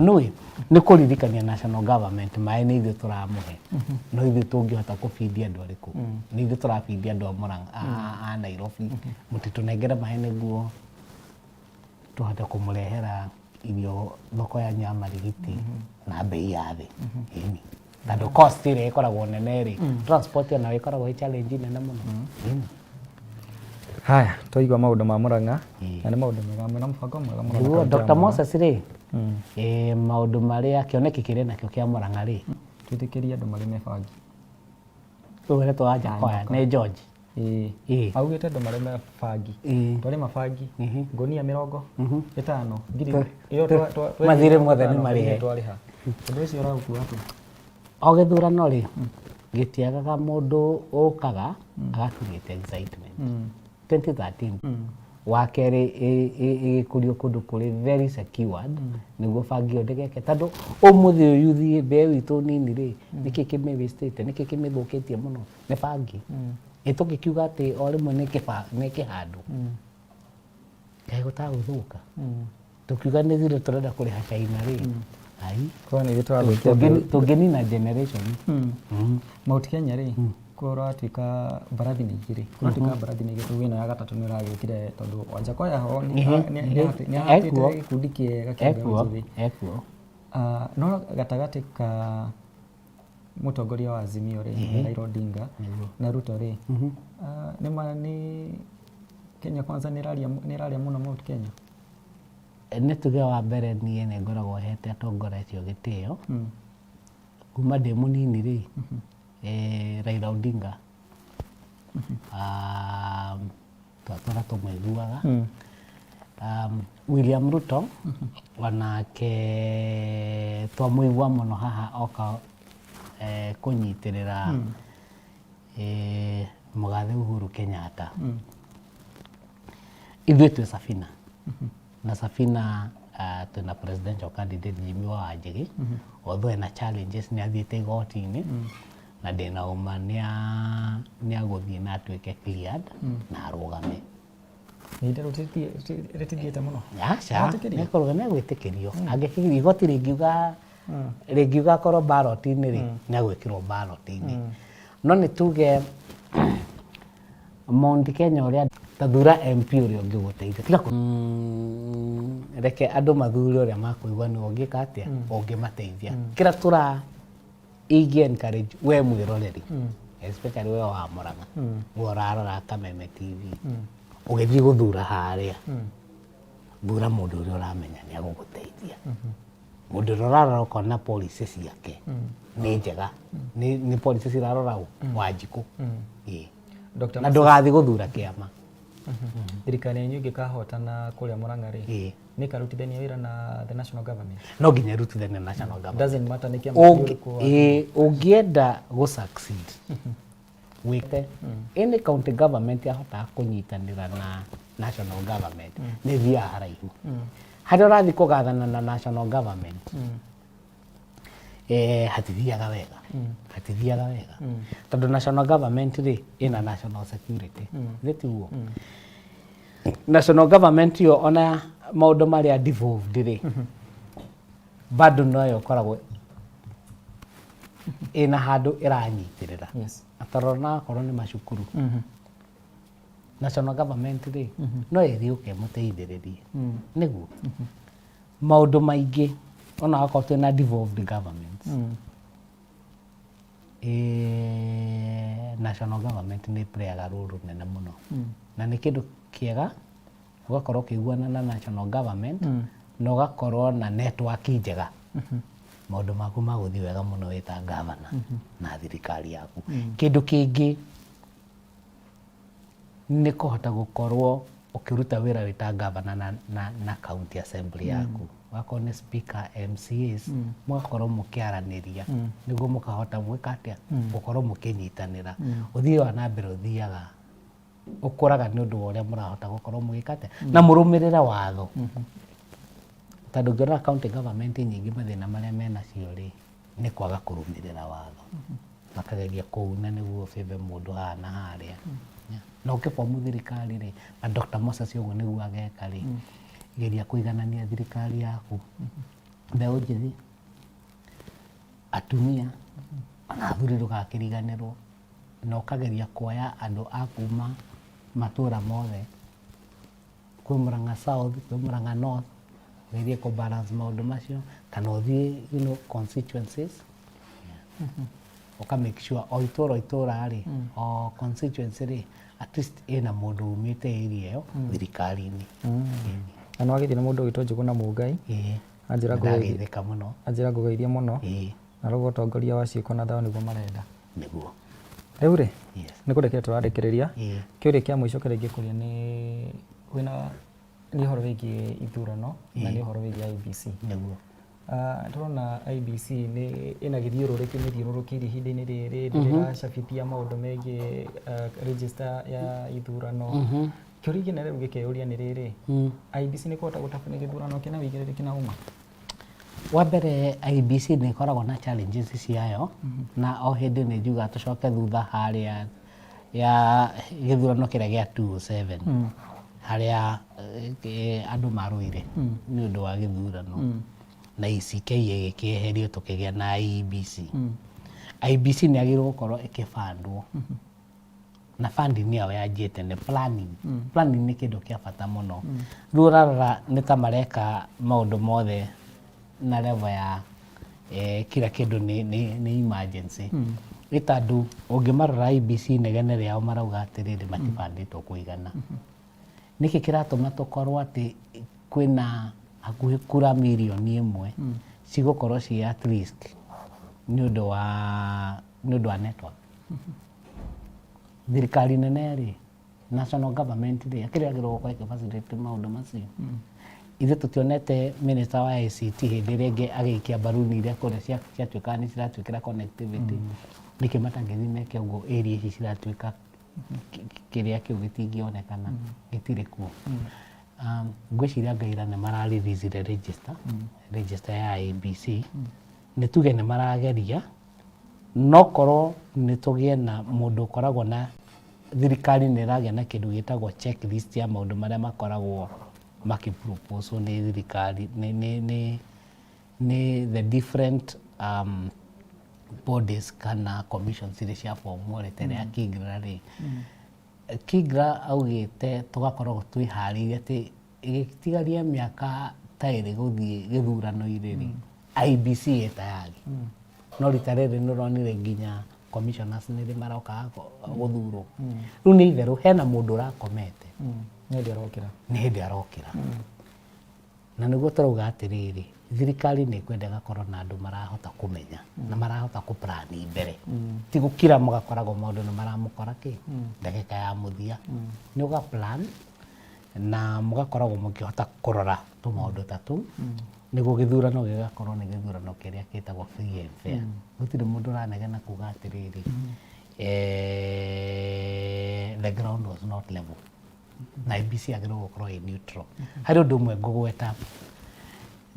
nĩ kũririkania national government maĩ nĩ ithuĩ tũramũhe, no ithuĩ tũngĩhota kũ-feed andũ arĩkũ? Nĩ ithuĩ tũra-feed andũ a Murang'a a Nairobi, mũtitũnengere maĩ nĩguo tũhote kũmũrehera irio thoko ya Nyamarigiti na bei ya thĩ. tondũ cost ĩrĩa ĩkoragwo nene rĩ transport nayo ĩkoragwo ĩ challenge nene mũno. Haya, twaigua maũndũ ma Murang'a na nĩ maũndũ mega mena mũbango mwega mũno. Dr. Moses rĩ maũndũ marĩa kĩoneki kĩrĩ nakĩo kĩa Murang'a rĩ twĩtĩkĩrie andũ marĩ mebangi. Ũretwo wa Jakoya nĩ George. Augĩte andũ marĩ mebangi. Twarĩ mabangi ngũnia 50 ngiri iyo mathire mothe nĩ marĩhe. Ũndũ ũcio ũragũkua atĩa? O gĩthurano rĩ gĩtiagaga mũndũ ũkaga agakugĩte excitement. 2013 wa kerĩ ĩgĩkũrio kũndũ kũrĩ very secured nĩguo bangi yo ndĩgeke tondũ ũmũthĩ ũyũ youth mbeũ itũ nini rĩ nĩkĩ kĩmĩwastĩte nĩkĩ kĩmĩthũkĩtie mũno nĩ bangi. Ĩtũngĩkiuga atĩ o rĩmwe nĩ kĩhandũ kaĩ gũtagũthũka tũkiuga nĩ thire tũrenda kũrĩha China rĩ tũngĩnina generation. Mount Kenya rĩ kũratuĩka mbarathi nĩ igĩrĩ kũratuĩka mbarathi nĩ igĩrĩ wĩna ya gatatũ nĩ ũragĩũkire tondũ Wanjakoya ho nĩ ahatĩte gĩkundi kĩega kĩa mbeũ njĩthĩ. No gatagatĩ ka mũtongoria wa Azimio rĩ Raila Odinga na Ruto rĩ nĩ Kenya Kwanza nĩ ĩraria mũno Mount Kenya. Nĩ tuge wa mbere niĩ nĩ ngoragwo hete atongoria acio gĩtĩo kuma ndĩ mũnini rĩ Raila Odinga twatũra tũmũiguaga. William Ruto onake twamũigua mũno haha oka kũnyitĩrĩra mũgathe Uhuru Kenyatta. Ithuĩ twĩ Safina na Safina twĩna presidential candidate Jimmy Wanjigi although ena challenges nĩ athiĩte igoti-inĩ na ndĩna ũma nĩ agũthiĩ na atuĩke cleared na arũgame. Rĩtithiĩte mũno. Nĩkorwo nĩ agwĩtĩkĩrio angĩkĩrio igoti rĩngiuga korwo ballot-inĩ rĩ nĩ agwĩkĩrwo ballot-inĩ. No nĩ tuge Mount Kenya ũrĩa tathura MP ũrĩa ũngĩgũteithia tiga reke andũ mathure ũrĩa makũigua nĩ ũngĩka atĩa ũngĩmateithia. Kĩrĩa ingĩ encourage we mwĩroreri especially we wa Murang'a we ũrarora Kameme TV ũgĩthiĩ gũthura harĩa thura mũndũ ũrĩa ũramenya nĩ agũgũteithia. Mũndũ ũrĩa ũrarora ũkona policy ciake nĩ njega nĩ policy cirarora Wanjikũ na ndũgathiĩ gũthura kĩama. Thirikari yanyu ĩngĩkahotana kũrĩa Murang'a rĩ nĩ karutithania wĩra na the national government. No nginya rutithania na national government. Doesn't matter nĩ kĩama ũngĩenda gũ succeed wĩte any county government yahotaga kũnyitanĩra na national government nĩ thiaga haraihu. Harĩa ũrathiĩ kũgathana na national government hatithiaga wega tondũ national government rĩ ĩna national security tiguo. National government yo ona maũndũ marĩa devolved rĩ bado noyo koragwo ĩna handũ ĩranyitĩrĩra atarona korwo nĩ macukuru. National government rĩ no ĩthiĩ ũkĩmũteithĩrĩrie nĩguo maũndũ maingĩ ona akorwo twĩna devolved governments national government nĩ playaga role nene mũno na nĩ kĩndũ kĩega ũgakorwo ũkĩiguana na national government na ũgakorwo na network njega. Maũndũ maku magũthiĩ wega mũno wĩ ta gavana na thirikari yaku. Kĩndũ kĩngĩ nĩ kũhota gũkorwo ũkĩruta wĩra wĩ ta gavana na county assembly yaku. Wakorwo nĩ speaker MCAs mũgakorwo mũkĩaranĩria nĩguo mũkahota gwĩka atĩa gũkorwo mũkĩnyitanĩra. Ũthii wa na mbere ũthiaga ũkũraga nĩ ũndũ wa ũrĩa mũrahota gũkorwo mũgĩka atĩa na mũrũmĩrĩra watho. Tondũ ũngĩrora county government nyingĩ mathĩna marĩa menacio rĩ nĩ kwaga kũrũmĩrĩra watho makageria kũuna nĩguo favor mũndũ haha na harĩa. Na ũkĩbomu thirikari rĩ na Dr. Moses ũguo nĩguo ageka rĩ geria kũiganania thirikari yaku mbeũ njĩthĩ atumia ona athuri ndũgakĩriganĩrwo na ũkageria kuoya andũ a kuma matũra mothe kwĩ Murang'a South kwĩ Murang'a North gerie kũ balance maũndũ macio kana ũthiĩ constituencies uka make sure o itura ri o constituency ri at least ina mundu umite area yo thirikari-ini. Ano agithina mundu witwo Njuguna Mungai anjira ngugeithika muno, anjira ngugeithia muno na rugo utongoria wa ciiko na thao niguo marenda niguo riu ri ni kurekera turarekereria kiuria kia mwisho kiria ngikuria ni wina ni horo wigi ithurano na ni horo wigi IBC niguo turona IBC ni ina githiururukirie ihinda-ini riri ndiracabithia maundu megie register ya ithurano kiuria kinene riu gikeuria ni riri IBC ni kuhota gutabania githurano kina wigiriri na uma. Wa mbere IBC ni ikoragwo na challenges ciayo na o hindi ni njuga tucoke thutha haria ya githurano kiria gia 2007 haria andu maruire ni undu wa githurano na ICK igikieherio tukigia na IBC. IBC ni agirwo gukorwo ikibandwo na funding ni yao yanjite ni planning. Planning ni kindu kia bata muno. Riu urarora ni ta mareka maundu mothe na level ya kila kindu ni emergency. Itandu ungimarora IBC negene riao marauga atiriri matibanditwo kuigana. Niki kiratuma tukorwo ati kwina hakuhi kura milioni 1 cigukorwo ci at risk ni undu wa network. Thirikari nene ri national government ri akiriagirwo gukora capacity maundu macio ithe tutionete minister wa ICT hindi ringi agikia baruni iria kuria ciatuika ni ciratwikira connectivity niki matangithi meke uguo area ici ciratwika kiria kiu gitingionekana gitire kuo. Ngwiciria ngaira ni mararelease register ya IBC ni tuge ni marageria no korwo ni tugie na mundu koragwo na thirikari ni ragia na kindu gitagwo checklist ya maundu maria makoragwo makipropose ni thirikari ni the different bodies kana commissions iria cia formwo retere ya Kigra ri Kigra augite tugakorwo twihariirie ati igitigaria miaka ta iri guthie githurano iriri IBC etayari no ritarere nuronire nginya commissioners ni maroka guthurwo riu ni itheru hena mundu rakomete ni hindi arokira na niguo turauga atiriri thirikari ni kwenda gakorwo na andu marahota kumenya na marahota kuplani mbere ti gukira mugakoragwo maundu ni maramukora ki ndagika ya muthia ni uga plan na mugakoragwo mukihota kurora tu maundu tatu niguo githurano gigakorwo ni githurano kiria kitagwo free and fair gutire mundu ranegena kuga atiriri the ground was not level na IBC agirwo gukorwo i neutral hari undu umwe ngugweta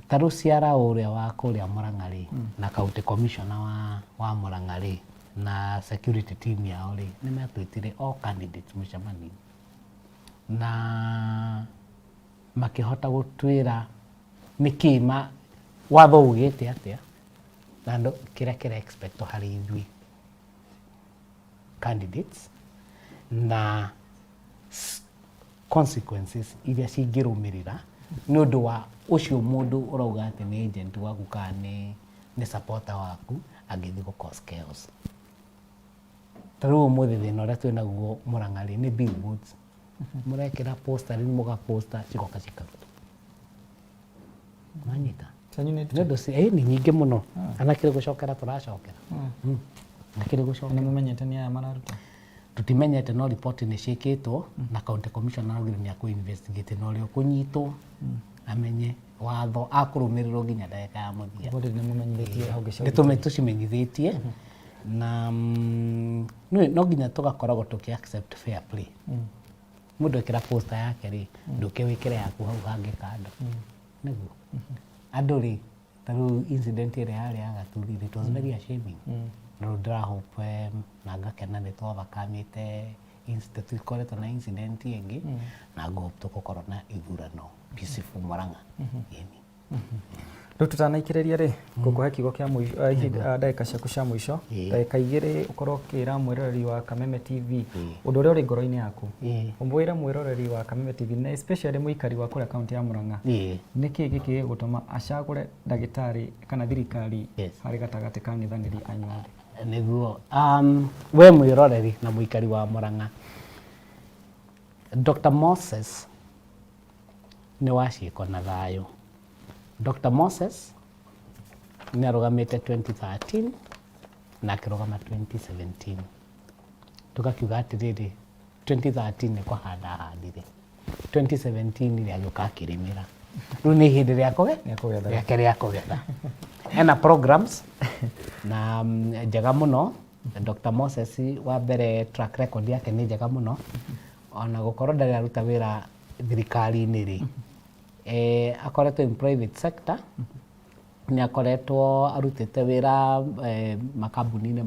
taru ciara uria wa kuria Murang'a ri na county commissioner wa Murang'a ri na security team yao ri ni metwitire all candidates mucemani na makihota gutwira nikima watho ugite atia na ndo kira expect hari ithui candidates na consequences iria cingirumirira ni undu wa ucio mundu urauga ati ni agent waku kana ni supporter waku agithi go cause chaos. Taru umuthi thina uria twina guo Murang'a ri ni billboards murekira poster ni muga poster cigoka cikarutwo manyita nendo ni nyingi muno anakire gucokera turacokera nakire gucokera ni mumenyete ni aya mararuta tutimenyete no report ni ciikitwo na county commissioner augire ni aku investigate no rio kunyitwo amenye watho akurumirirwo nginya ndagika ya muthia bodi ni mumenyithie au gicokera nitume tucimenyithitie na no nginya tugakoragwo tuki accept fair play mundu ekira poster yake ri nduke wikire yaku hau hangi kando niguo andu ri taru incident ire yari agatuthiri it was very ashaming no ndira hope na ngakena ni twabakamite institute koretwo na incident ingi na ngo tugukorwo na ithurano peaceful Murang'a yeni Rĩu tutanaikĩrĩria rĩ ngũkũhe kiugo kĩa ndagĩka ciaku cia mũico ndagĩka 2 ũkorwo ũkĩra mwĩroreri wa Kameme TV ũndũ ũrĩa ũrĩ ngoro-inĩ yaku ũmwĩre mwĩroreri wa Kameme TV na especially mũikari wa kũrĩa kaunti ya Murang'a nĩkĩ gĩkĩ gĩgũtũma acagũre ndagĩtarĩ kana thirikari harĩ gatagatĩ ka ang'ethanĩri anyuothe nĩguo we mwĩroreri na mũikari wa Murang'a Dr. Moses nĩ wa ciĩko na thayũ. Dr. Moses nĩ arũgamĩte 2013 na akĩrũgama 2017 tukakiuga atĩrĩrĩ 2013 nĩ kũhanda handire 2017 agĩũka akĩrĩmĩra rĩu nĩ ihinda rĩake rĩa kũgetha ena programs na njega mũno. Dr. Moses wa mbere track record yake nĩ njega mũno ona gũkorwo ndarĩ aruta wĩra thirikari-inĩ rĩ akoretwo in private sector nĩ akoretwo arutĩte wĩra makambuni-inĩ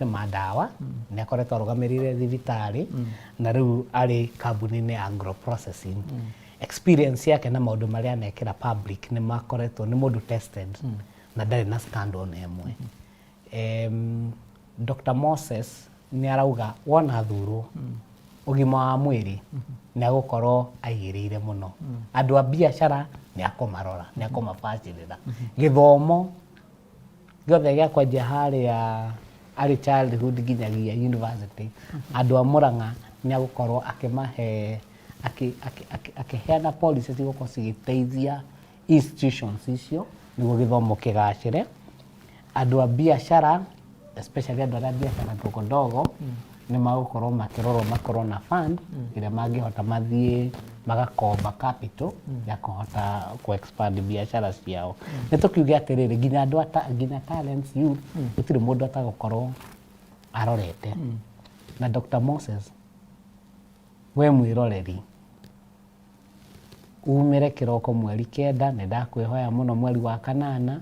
ma ndawa nĩ akoretwo arũgamĩrĩire thibitarĩ na rĩu arĩ kambuni-inĩ ya agro processing. Experience yake na maũndũ marĩa anekĩra public nĩ makoretwo nĩ mũndũ tested na ndarĩ na scandal na ĩmwe. Dr. Moses nĩ arauga wona thurwo ũgima wa mwĩrĩ nĩ agũkorwo aigĩrĩire mũno andũ a biacara nĩ akũmarora nĩ akũmabacĩrĩra gĩthomo gĩothe gĩa kwanjia harĩa arĩ childhood nginyagia university andũ a Murang'a nĩ agũkorwo akĩmahe akĩheana policies igũkorwo cigĩteithia institutions icio nĩguo gĩthomo kĩgacĩre. Andũ a biacara especially andũ arĩa biacara ndogo nĩ magũkorwo makĩrorwo makorwo na fund ĩrĩa mangĩhota mathiĩ magakomba capital ya kũhota ku-expand biacara ciao. Nĩ tũkiuge atĩrĩrĩ nginya andũ nginya talents youth gũtirĩ mũndũ atagũkorwo arorete na Dr. Moses we mwĩroreri umĩre kĩroko mweri 9 nĩ ndakwĩhoya mũno mweri wa 8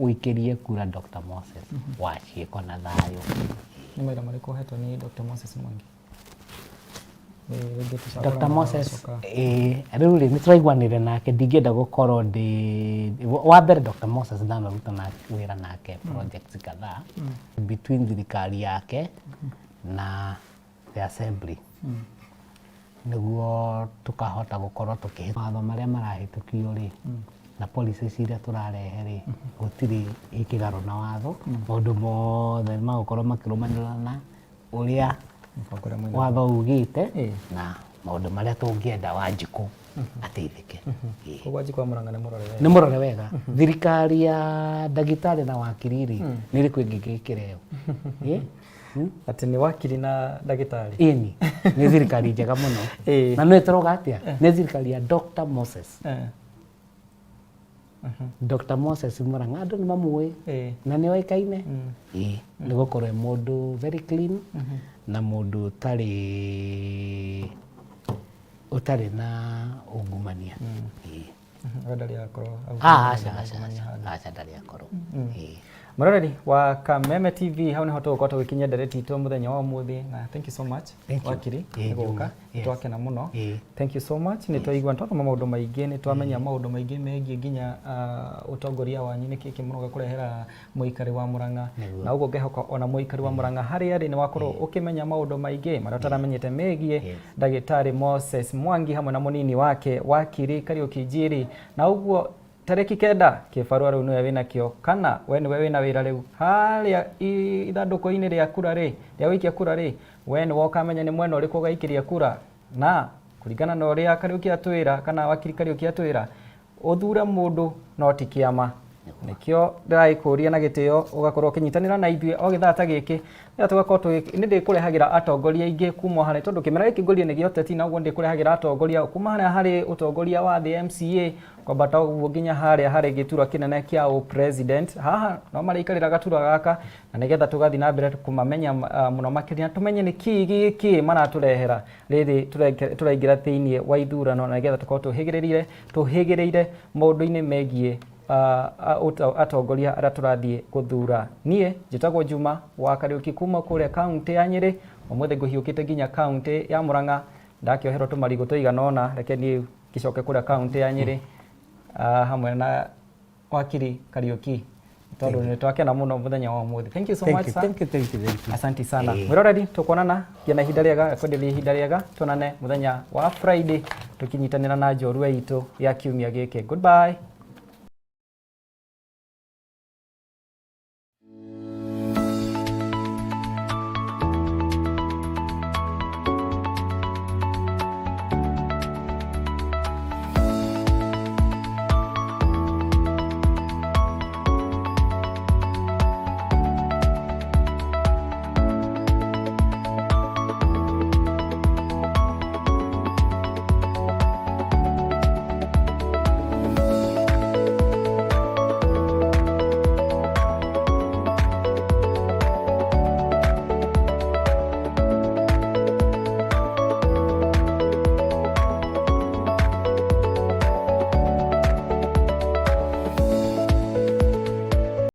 ũikĩrie kura Dr. Moses wa ciĩko na thayũ. Nĩ maira marĩkũ hetwo nĩ Dr. Moses Mwangi? Dr. Moses rĩu rĩ nĩ tũraiguanĩre nake ndingĩenda gũkorwo wa mbere Dr. Moses ndanaruta wĩra nake projects kadhaa between thirikari yake na the assembly nĩguo tukahota gũkorwo tũkĩhĩtũkia mawatho marĩa marahĩtũkio rĩ na policies iria tũrarehe rĩ gũtirĩ ĩkĩgarũ na watho maũndũ mothe magũkorwo makĩrũmanĩrĩra na ũrĩa watho ugĩte na maũndũ marĩa tũngĩenda Wanjikũ ateithĩke. Koguo Wanjikũ wa Murang'a nĩ mũrore wega thirikari ya ndagĩtarĩ na wakiri rĩ nĩ ĩrĩkũ ĩngĩgĩkĩra ĩyo atĩ nĩ wakiri na ndagĩtarĩ ĩni nĩ thirikari njega mũno na nĩ tũroga atĩa nĩ thirikari ya Dr. Moses Dr. Moses Murang'a andũ nĩ mamũĩ na nĩ oĩkaine nĩ gũkorwo mũndũ very clean na mũndũ ũtarĩ na ungumania. Ndarĩ akorwo aca ndarĩ akorwo. Mũroreri wa Kameme TV hau nĩho tũgũkorwo tũgĩkinyia ndereti itũ mũthenya wa ũmũthĩ na thank you so much wakiri gũka twakena mũno thank you so much nĩ twaigua twathoma maũndũ maingĩ nĩ twamenya maũndũ maingĩ megiĩ nginya ũtongoria wanyu nĩkĩ kĩmũnoga kũrehera mũikari wa Murang'a na ũguo ngĩhoka ona mũikari wa Murang'a harĩa arĩ nĩ wakorwo ũkĩmenya maũndũ maingĩ marĩa ũtaramenyete megiĩ ndagĩtarĩ Moses Mwangi hamwe na mũnini wake wakiri Kariuki Njiri na ũguo tarĩki 9 kĩbarũa rĩu nĩwe wĩna kĩo kana we nĩwe wĩna wĩra rĩu harĩa ithandũkũ-inĩ rĩa kura rĩ rĩa gũikia kura rĩ we nĩwe ũkamenya nĩ mwena ũrĩkũ ũgaikĩria kura na kũringana na ũrĩa Kariuki atwĩra kana wakiri Kariuki atwĩra ũthure mũndũ no ti kĩama nĩkĩo ndĩragĩkũria na gĩtĩo ũgakorwo ũkĩnyitanĩra na ithuĩ o gĩthaa ta gĩkĩ rĩrĩa tũgakorwo nĩ ndĩkũrehagĩra atongoria aingĩ kuma harĩa tondũ kĩmera gĩkĩ ngũria nĩ gĩa ũteti na ũguo ndĩkũrehagĩra atongoria kuma harĩa harĩ ũtongoria wa the MCA kwambata ũguo nginya harĩa harĩ gĩturwa kĩnene kĩa president haha no marĩikarĩra gaturwa gaka na nĩgetha tũgathiĩ na mbere kũmamenya mũno makĩria tũmenye nĩ kĩĩ gĩkĩ maratũrehera rĩrĩ tũraingĩra thĩinĩ wa ithurano na nĩgetha tũkorwo tũhĩgĩrĩire maũndũ-inĩ megiĩ atongoria arĩa tũrathiĩ gũthura. Niĩ njĩtagwo Juma wa Kariuki kuma kũrĩa kaunti ya Nyĩrĩ ũmũthĩ ngũhiũkĩte nginya kaunti ya Murang'a ndakĩoherwo tũmarigũ tũigana ũna reke niĩ gicoke kuria kaunti ya Nyeri hamwe na wakiri Kariuki tondu ni twakena muno muthenya wa umuthi. Thank you so much sir. Thank you. Asante sana. Mwiroreri tukuonana kiana ihinda riega kwendelia ihinda riega tuonane muthenya wa Friday tukinyitanira na njorua itu ya kiumia giki. Goodbye.